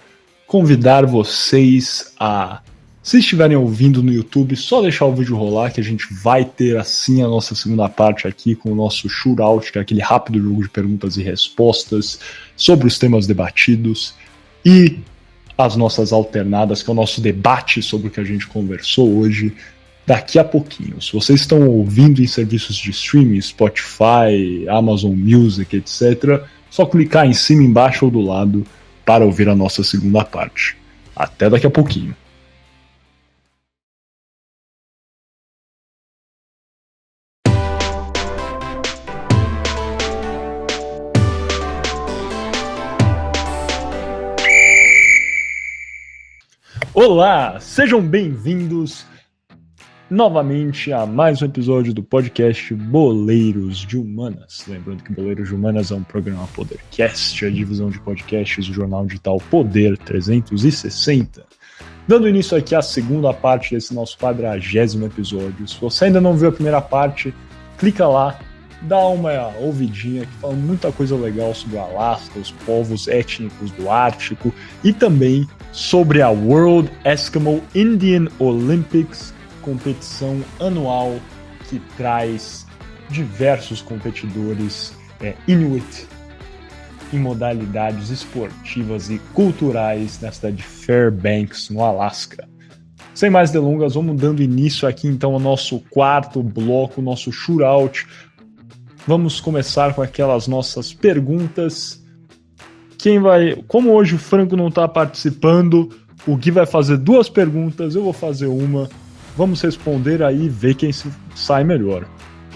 convidar vocês a, se estiverem ouvindo no YouTube, só deixar o vídeo rolar, que a gente vai ter assim a nossa segunda parte aqui com o nosso shootout, que é aquele rápido jogo de perguntas e respostas sobre os temas debatidos, e as nossas alternadas, que é o nosso debate sobre o que a gente conversou hoje, daqui a pouquinho. Se vocês estão ouvindo em serviços de streaming, Spotify, Amazon Music, etc., só clicar em cima, embaixo ou do lado para ouvir a nossa segunda parte. Até daqui a pouquinho. Olá, sejam bem-vindos novamente a mais um episódio do podcast Boleiros de Humanas. Lembrando que Boleiros de Humanas é um programa Podercast, a divisão de podcasts do jornal digital Poder 360. Dando início aqui à segunda parte desse nosso 40º episódio. Se você ainda não viu a primeira parte, clica lá, dá uma ouvidinha, que fala muita coisa legal sobre o Alasca, os povos étnicos do Ártico e também sobre a World Eskimo Indian Olympics, competição anual que traz diversos competidores Inuit em modalidades esportivas e culturais na cidade de Fairbanks, no Alasca. Sem mais delongas, vamos dando início aqui então ao nosso quarto bloco, nosso shootout. Vamos começar com aquelas nossas perguntas. Como hoje o Franco não está participando, o Gui vai fazer 2 perguntas, eu vou fazer uma. Vamos responder aí e ver quem sai melhor.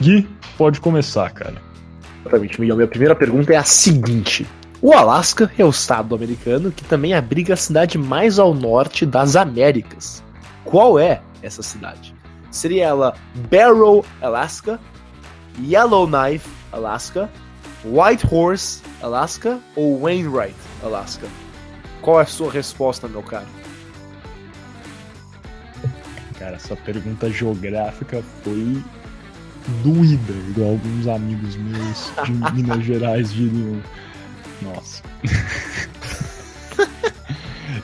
Gui, pode começar, cara. Exatamente, Miguel. Minha primeira pergunta é a seguinte. O Alasca é o estado americano que também abriga a cidade mais ao norte das Américas. Qual é essa cidade? Seria ela Barrow, Alaska, Yellowknife, Alaska, Whitehorse, Alaska ou Wainwright, Alaska? Qual é a sua resposta, meu caro? Cara, essa pergunta geográfica foi doída, igual alguns amigos meus de Minas Gerais diriam. Nossa.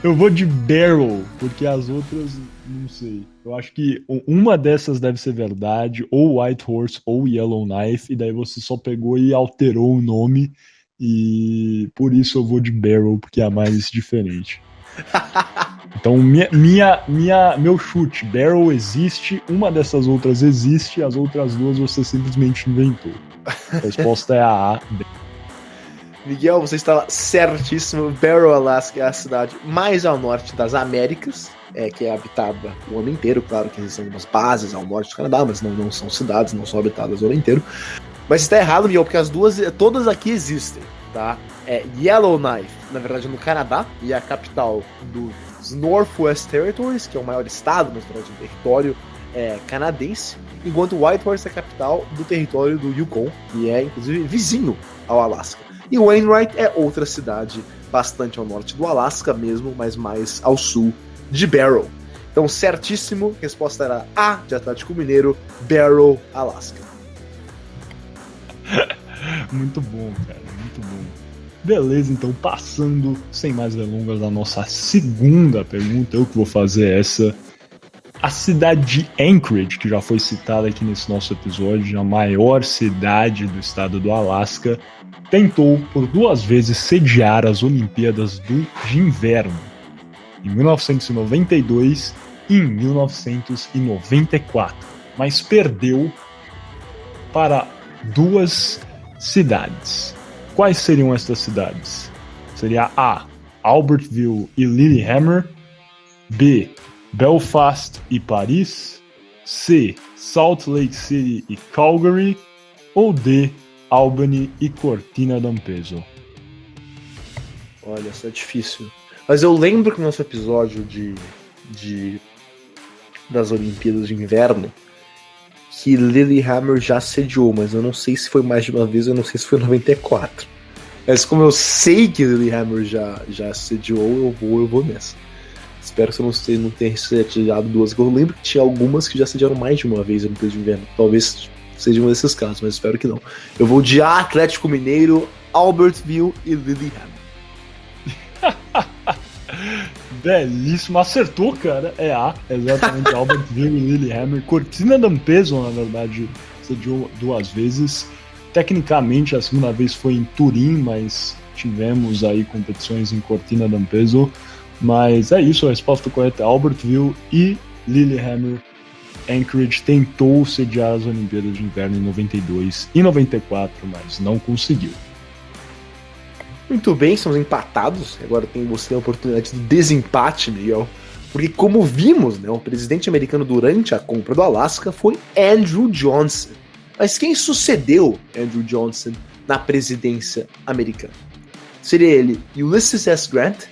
Eu vou de Barrow, porque as outras, não sei. Eu acho que uma dessas deve ser verdade, ou Whitehorse ou Yellowknife, e daí você só pegou e alterou o nome, e por isso eu vou de Barrow, porque é a mais diferente. Então, meu chute, Barrow existe, uma dessas outras existe, as outras 2 você simplesmente inventou. A resposta é a A. Miguel, você está certíssimo. Barrow, Alaska é a cidade mais ao norte das Américas, que é habitada o ano inteiro. Claro que existem algumas bases ao norte do Canadá, mas não são cidades, não são habitadas o ano inteiro. Mas está errado, Miguel, porque as duas, todas aqui existem, tá? Yellowknife, na verdade, no Canadá, e é a capital dos Northwest Territories, que é o maior estado, mas do território canadense, enquanto Whitehorse é a capital do território do Yukon, que é, inclusive, vizinho ao Alasca. E Wainwright é outra cidade bastante ao norte do Alasca mesmo, mas mais ao sul de Barrow. Então, certíssimo, resposta era A, de Atlético Mineiro, Barrow, Alasca. Muito bom, cara, muito bom. Beleza, então, passando, sem mais delongas, a nossa segunda pergunta, eu que vou fazer essa. A cidade de Anchorage, que já foi citada aqui nesse nosso episódio, a maior cidade do estado do Alasca, tentou por 2 vezes sediar as Olimpíadas de Inverno, em 1992 e em 1994, mas perdeu para 2 cidades. Quais seriam estas cidades? Seria A, Albertville e Lillehammer, B, Belfast e Paris, C, Salt Lake City e Calgary, ou D, Albany e Cortina d'Ampezzo. Olha, isso é difícil. Mas eu lembro que no nosso episódio das Olimpíadas de Inverno, que Lillehammer já sediou, mas eu não sei se foi mais de uma vez, eu não sei se foi em 94. Mas como eu sei que Lillehammer já sediou, eu vou nessa. Espero que eu não tenha sediado 2. Eu lembro que tinha algumas que já sediaram mais de uma vez a Olimpíada de Inverno. Talvez seja um desses casos, mas espero que não. Eu vou de A, Atlético Mineiro, Albertville e Lillehammer. Belíssimo, acertou, cara. É A, exatamente. Albertville e Lillehammer. Cortina d'Ampezzo, na verdade, sediou 2 vezes. Tecnicamente, a segunda vez foi em Turim, mas tivemos aí competições em Cortina d'Ampezzo. Mas é isso, a resposta correta é Albertville e Lillehammer. Anchorage tentou sediar as Olimpíadas de Inverno em 92 e 94, mas não conseguiu. Muito bem, estamos empatados. Agora você tem a oportunidade do desempate, Miguel. Porque como vimos, né, o presidente americano durante a compra do Alasca foi Andrew Johnson. Mas quem sucedeu Andrew Johnson na presidência americana? Seria ele Ulysses S. Grant?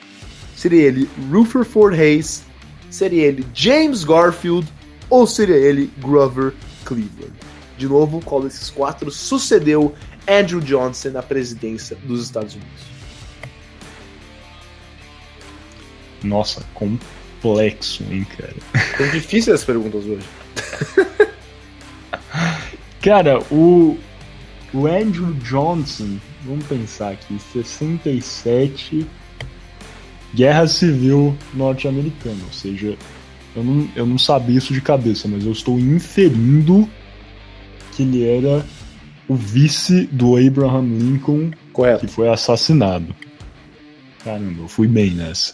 Seria ele Rutherford Hayes? Seria ele James Garfield? Ou seria ele Grover Cleveland? De novo, qual desses 4 sucedeu Andrew Johnson na presidência dos Estados Unidos? Nossa, complexo, hein, cara? São difíceis as perguntas hoje. Cara, o Andrew Johnson, vamos pensar aqui, 67, Guerra Civil Norte-Americana, ou seja, eu não sabia isso de cabeça, mas eu estou inferindo que ele era o vice do Abraham Lincoln, Correto. que foi assassinado. Caramba, eu fui bem nessa.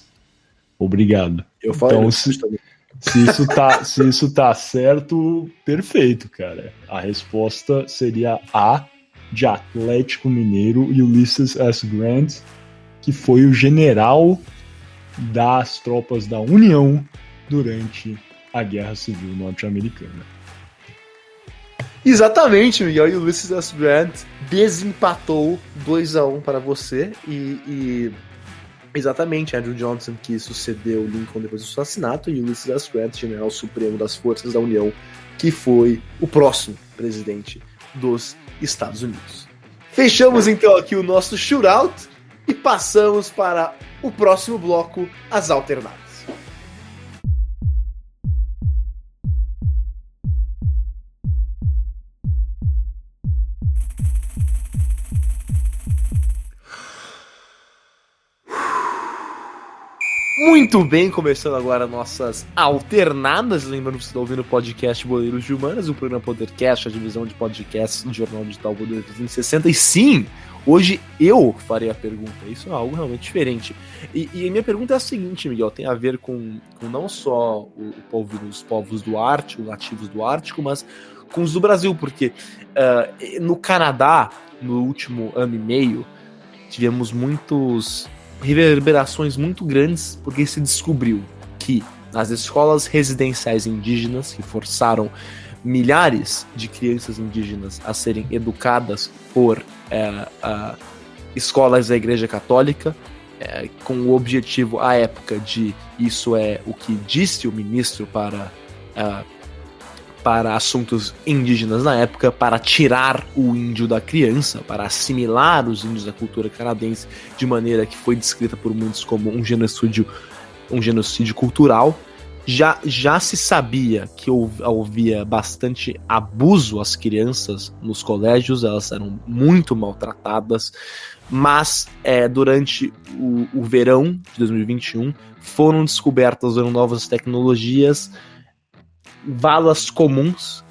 Obrigado. Eu falei então, também. se isso tá certo, perfeito, cara. A resposta seria A, de Atlético Mineiro, e Ulysses S. Grant, que foi o general das tropas da União durante a Guerra Civil Norte-Americana. Exatamente, Miguel. E Ulysses S. Grant desempatou 2-1 para você. E exatamente, Andrew Johnson, que sucedeu Lincoln depois do assassinato, e Ulysses S. Grant, general supremo das Forças da União, que foi o próximo presidente dos Estados Unidos. Fechamos então aqui o nosso shootout e passamos para o próximo bloco, as alternadas. Muito bem, começando agora nossas alternadas. Lembrando que você está ouvindo o podcast Boleiros de Humanas, o programa Podercast, a divisão de podcasts do Jornal Digital Poder 360. E sim, hoje eu farei a pergunta. Isso é algo realmente diferente. E minha pergunta é a seguinte, Miguel, tem a ver com não só os povos do Ártico, nativos do Ártico, mas com os do Brasil, porque no Canadá, no último ano e meio, tivemos reverberações muito grandes, porque se descobriu que nas escolas residenciais indígenas, que forçaram milhares de crianças indígenas a serem educadas por escolas da Igreja Católica, com o objetivo, à época, de, isso é o que disse o ministro para assuntos indígenas na época, para tirar o índio da criança, para assimilar os índios da cultura canadense, de maneira que foi descrita por muitos como um genocídio cultural. Já se sabia que havia bastante abuso às crianças nos colégios, elas eram muito maltratadas, mas durante o verão de 2021 foram descobertas novas tecnologias valas comuns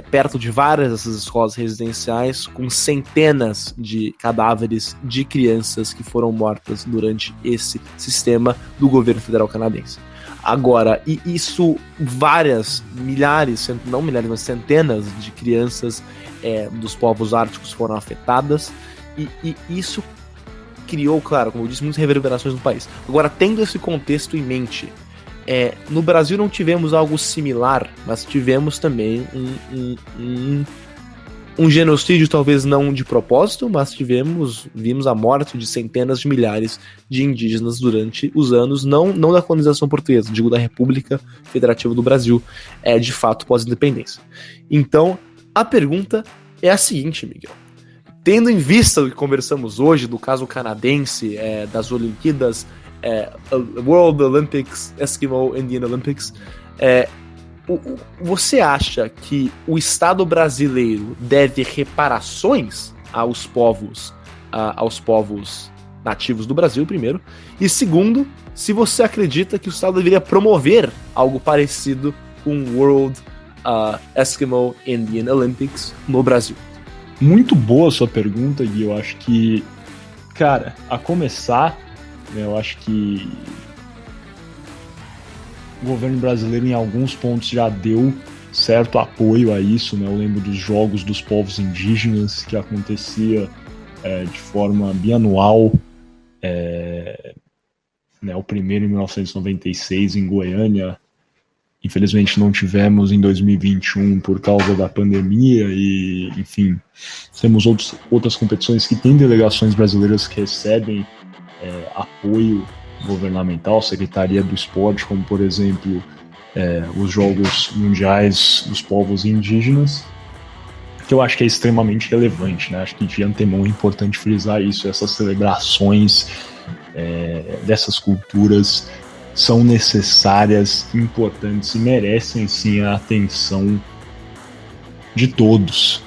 perto de várias dessas escolas residenciais, com centenas de cadáveres de crianças que foram mortas durante esse sistema do governo federal canadense. Agora, e isso, não milhares, mas centenas de crianças dos povos árticos foram afetadas, e isso criou, claro, como eu disse, muitas reverberações no país. Agora, tendo esse contexto em mente, no Brasil não tivemos algo similar, mas tivemos também um genocídio, talvez não de propósito, mas vimos a morte de centenas de milhares de indígenas durante os anos, não da colonização portuguesa, digo da República Federativa do Brasil, de fato pós-independência. Então, a pergunta é a seguinte, Miguel. Tendo em vista o que conversamos hoje, do caso canadense, das Olimpíadas, World Olympics, Eskimo Indian Olympics, você acha que o Estado brasileiro deve reparações aos povos nativos do Brasil, primeiro, e segundo, se você acredita que o Estado deveria promover algo parecido com o World Eskimo Indian Olympics no Brasil? Muito boa a sua pergunta, Gui. Eu acho que, cara, a começar, né, eu acho que o governo brasileiro em alguns pontos já deu certo apoio a isso, né? Eu lembro dos Jogos dos Povos Indígenas, que acontecia de forma bianual, né, o primeiro em 1996 em Goiânia. Infelizmente não tivemos em 2021 por causa da pandemia e, enfim, temos outras competições que têm delegações brasileiras que recebem apoio governamental, Secretaria do Esporte, como por exemplo os Jogos Mundiais dos Povos Indígenas, que eu acho que é extremamente relevante, né? Acho que de antemão é importante frisar isso, essas celebrações dessas culturas são necessárias, importantes e merecem sim a atenção de todos,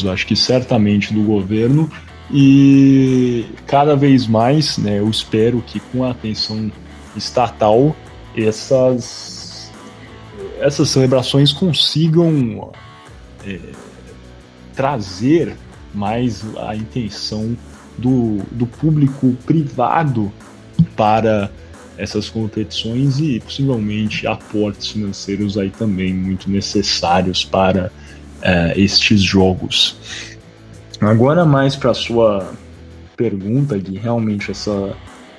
acho que certamente do governo, e cada vez mais, né, eu espero que com a atenção estatal essas celebrações consigam trazer mais a intenção do público privado para essas competições e possivelmente aportes financeiros aí também muito necessários para estes jogos. Agora mais para a sua pergunta, Gui, realmente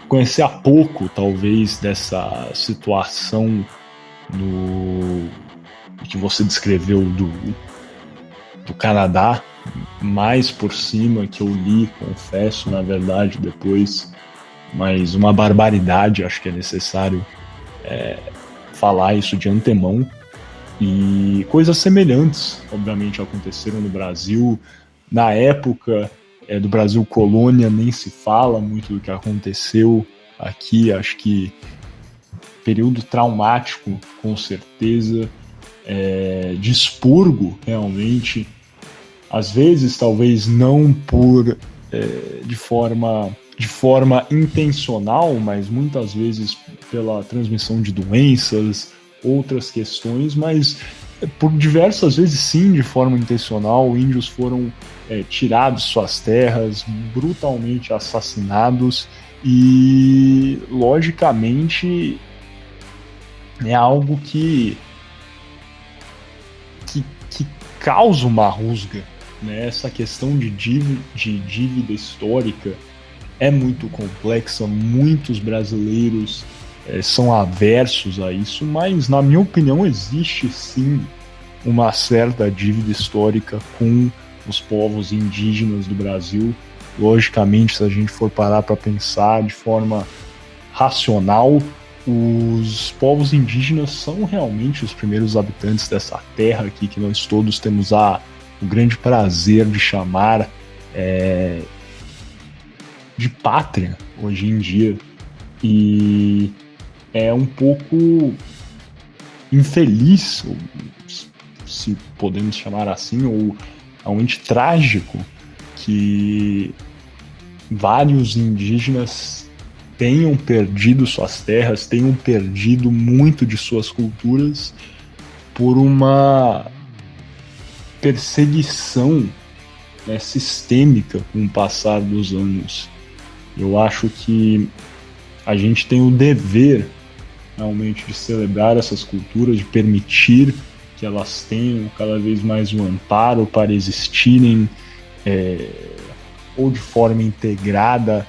conhecer a pouco talvez dessa situação que você descreveu do Canadá, mais por cima que eu li, confesso, na verdade, depois, mas uma barbaridade, acho que é necessário falar isso de antemão. E coisas semelhantes, obviamente, aconteceram no Brasil. Na época do Brasil colônia, nem se fala muito do que aconteceu aqui. Acho que período traumático, com certeza, de expurgo, realmente. Às vezes, talvez não de forma intencional, mas muitas vezes pela transmissão de doenças, outras questões, mas por diversas vezes sim, de forma intencional, índios foram tirados de suas terras, brutalmente assassinados, e logicamente é algo que causa uma rusga, né? Essa questão de dívida histórica é muito complexa, muitos brasileiros são aversos a isso, mas na minha opinião existe sim uma certa dívida histórica com os povos indígenas do Brasil. Logicamente, se a gente for parar para pensar de forma racional, os povos indígenas são realmente os primeiros habitantes dessa terra aqui que nós todos temos o grande prazer de chamar de pátria hoje em dia, e é um pouco infeliz, se podemos chamar assim, ou realmente trágico, que vários indígenas tenham perdido suas terras, tenham perdido muito de suas culturas por uma perseguição, né, sistêmica com o passar dos anos. Eu acho que a gente tem o dever realmente de celebrar essas culturas, de permitir que elas tenham cada vez mais um amparo para existirem ou de forma integrada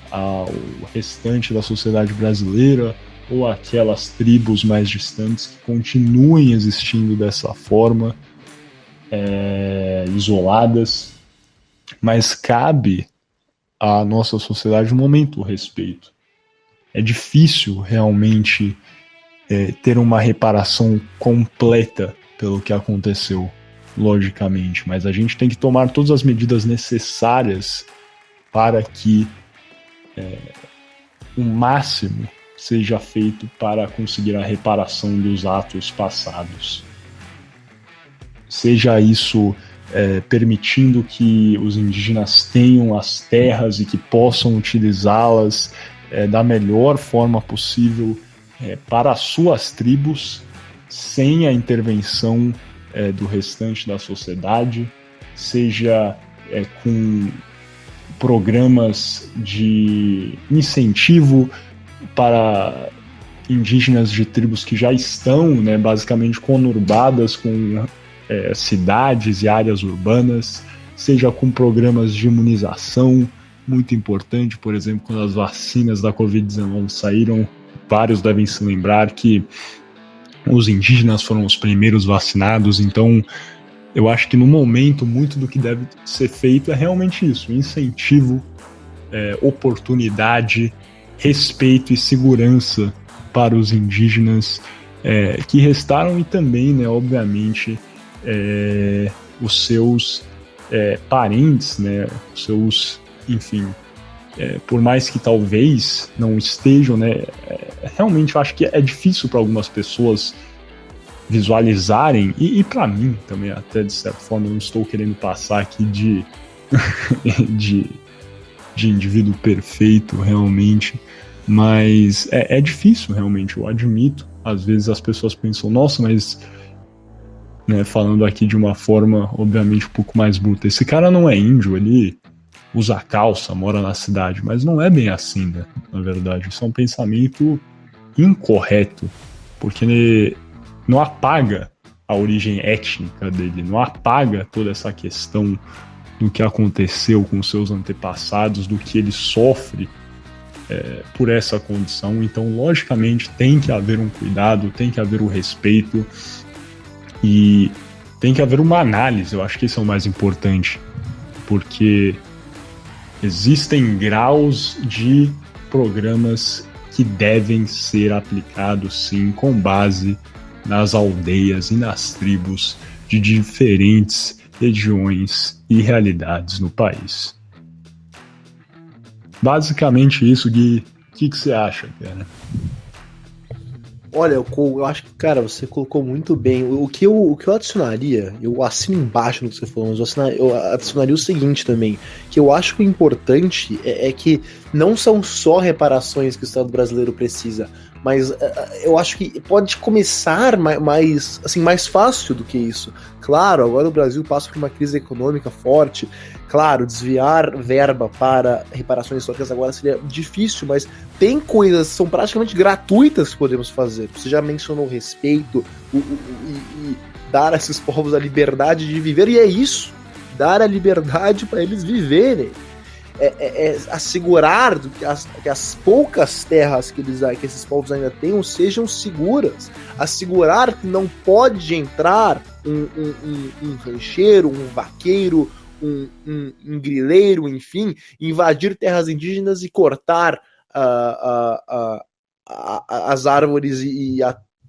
ao restante da sociedade brasileira, ou aquelas tribos mais distantes que continuem existindo dessa forma, isoladas, mas cabe à nossa sociedade um momento o respeito. É difícil realmente ter uma reparação completa pelo que aconteceu, logicamente, mas a gente tem que tomar todas as medidas necessárias para que o máximo seja feito para conseguir a reparação dos atos passados. Seja isso permitindo que os indígenas tenham as terras e que possam utilizá-las da melhor forma possível para as suas tribos, sem a intervenção do restante da sociedade, seja com programas de incentivo para indígenas de tribos que já estão, né, basicamente conurbadas com cidades e áreas urbanas, seja com programas de imunização, muito importante, por exemplo, quando as vacinas da Covid-19 saíram, vários devem se lembrar que os indígenas foram os primeiros vacinados, então eu acho que no momento muito do que deve ser feito é realmente isso, incentivo, oportunidade, respeito e segurança para os indígenas que restaram e também, né, obviamente, os seus parentes, né, os seus, enfim, por mais que talvez não estejam, né, realmente eu acho que é difícil para algumas pessoas visualizarem, e para mim também, até de certa forma, eu não estou querendo passar aqui de indivíduo perfeito, realmente, mas é difícil, realmente, eu admito. Às vezes as pessoas pensam, nossa, mas, né, falando aqui de uma forma, obviamente, um pouco mais bruta, esse cara não é índio, ele usa calça, mora na cidade, mas não é bem assim, né, na verdade. Isso é um pensamento incorreto, porque não apaga a origem étnica dele, não apaga toda essa questão do que aconteceu com seus antepassados, do que ele sofre por essa condição. Então, logicamente, tem que haver um cuidado, tem que haver o respeito e tem que haver uma análise. Eu acho que isso é o mais importante, porque existem graus de programas que devem ser aplicados, sim, com base nas aldeias e nas tribos de diferentes regiões e realidades no país. Basicamente isso, Gui. O que você acha, cara? Olha, eu acho que, cara, você colocou muito bem. O que eu adicionaria, eu assino embaixo no que você falou, mas eu adicionaria o seguinte também, que eu acho que o importante é que não são só reparações que o Estado brasileiro precisa, mas eu acho que pode começar mais fácil do que isso. Claro, agora o Brasil passa por uma crise econômica forte, claro, desviar verba para reparações históricas agora seria difícil, mas tem coisas que são praticamente gratuitas que podemos fazer. Você já mencionou o respeito e dar a esses povos a liberdade de viver, e é isso, dar a liberdade para eles viverem. Assegurar que as poucas terras que esses povos ainda tenham sejam seguras, assegurar que não pode entrar um rancheiro, um vaqueiro, um grileiro, enfim, invadir terras indígenas e cortar as árvores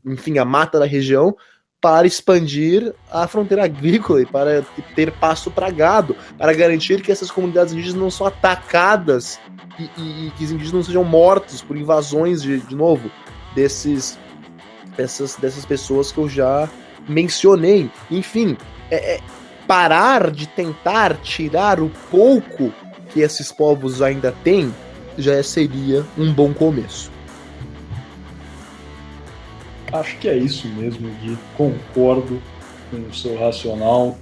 enfim, a mata da região para expandir a fronteira agrícola e para ter pasto para gado, para garantir que essas comunidades indígenas não são atacadas e que os indígenas não sejam mortos por invasões, de novo, dessas pessoas que eu já mencionei. Enfim, parar de tentar tirar o pouco que esses povos ainda têm já seria um bom começo. acho que é isso mesmo, Gui. Concordo com o seu racional.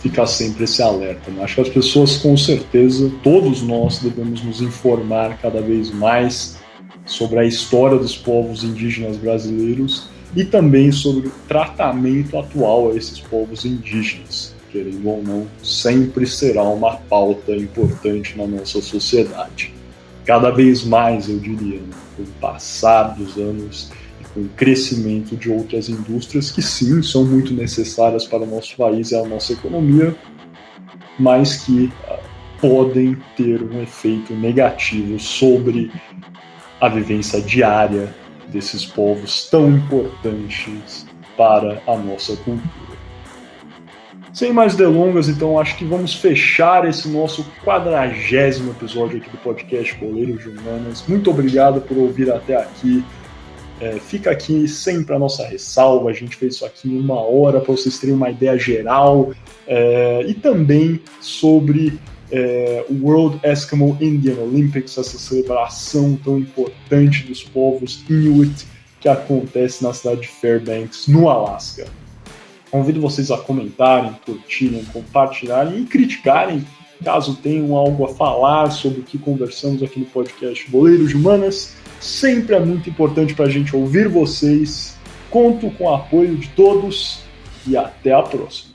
Ficar sempre esse alerta, né? Acho que as pessoas, com certeza, todos nós devemos nos informar cada vez mais sobre a história dos povos indígenas brasileiros e também sobre o tratamento atual a esses povos indígenas. Querendo ou não, sempre será uma pauta importante na nossa sociedade. Cada vez mais, eu diria, né? Com o passar dos anos e com o crescimento de outras indústrias que, sim, são muito necessárias para o nosso país e a nossa economia, mas que podem ter um efeito negativo sobre a vivência diária desses povos tão importantes para a nossa cultura. Sem mais delongas, então, acho que vamos fechar esse nosso 40º episódio aqui do podcast Boleiros de Humanas. Muito obrigado por ouvir até aqui. Fica aqui sempre a nossa ressalva. A gente fez isso aqui em 1 hora para vocês terem uma ideia geral. E também sobre o World Eskimo Indian Olympics, essa celebração tão importante dos povos Inuit que acontece na cidade de Fairbanks, no Alasca. Convido vocês a comentarem, curtirem, compartilharem e criticarem, caso tenham algo a falar sobre o que conversamos aqui no podcast Boleiros de Humanas. Sempre é muito importante para a gente ouvir vocês. Conto com o apoio de todos e até a próxima.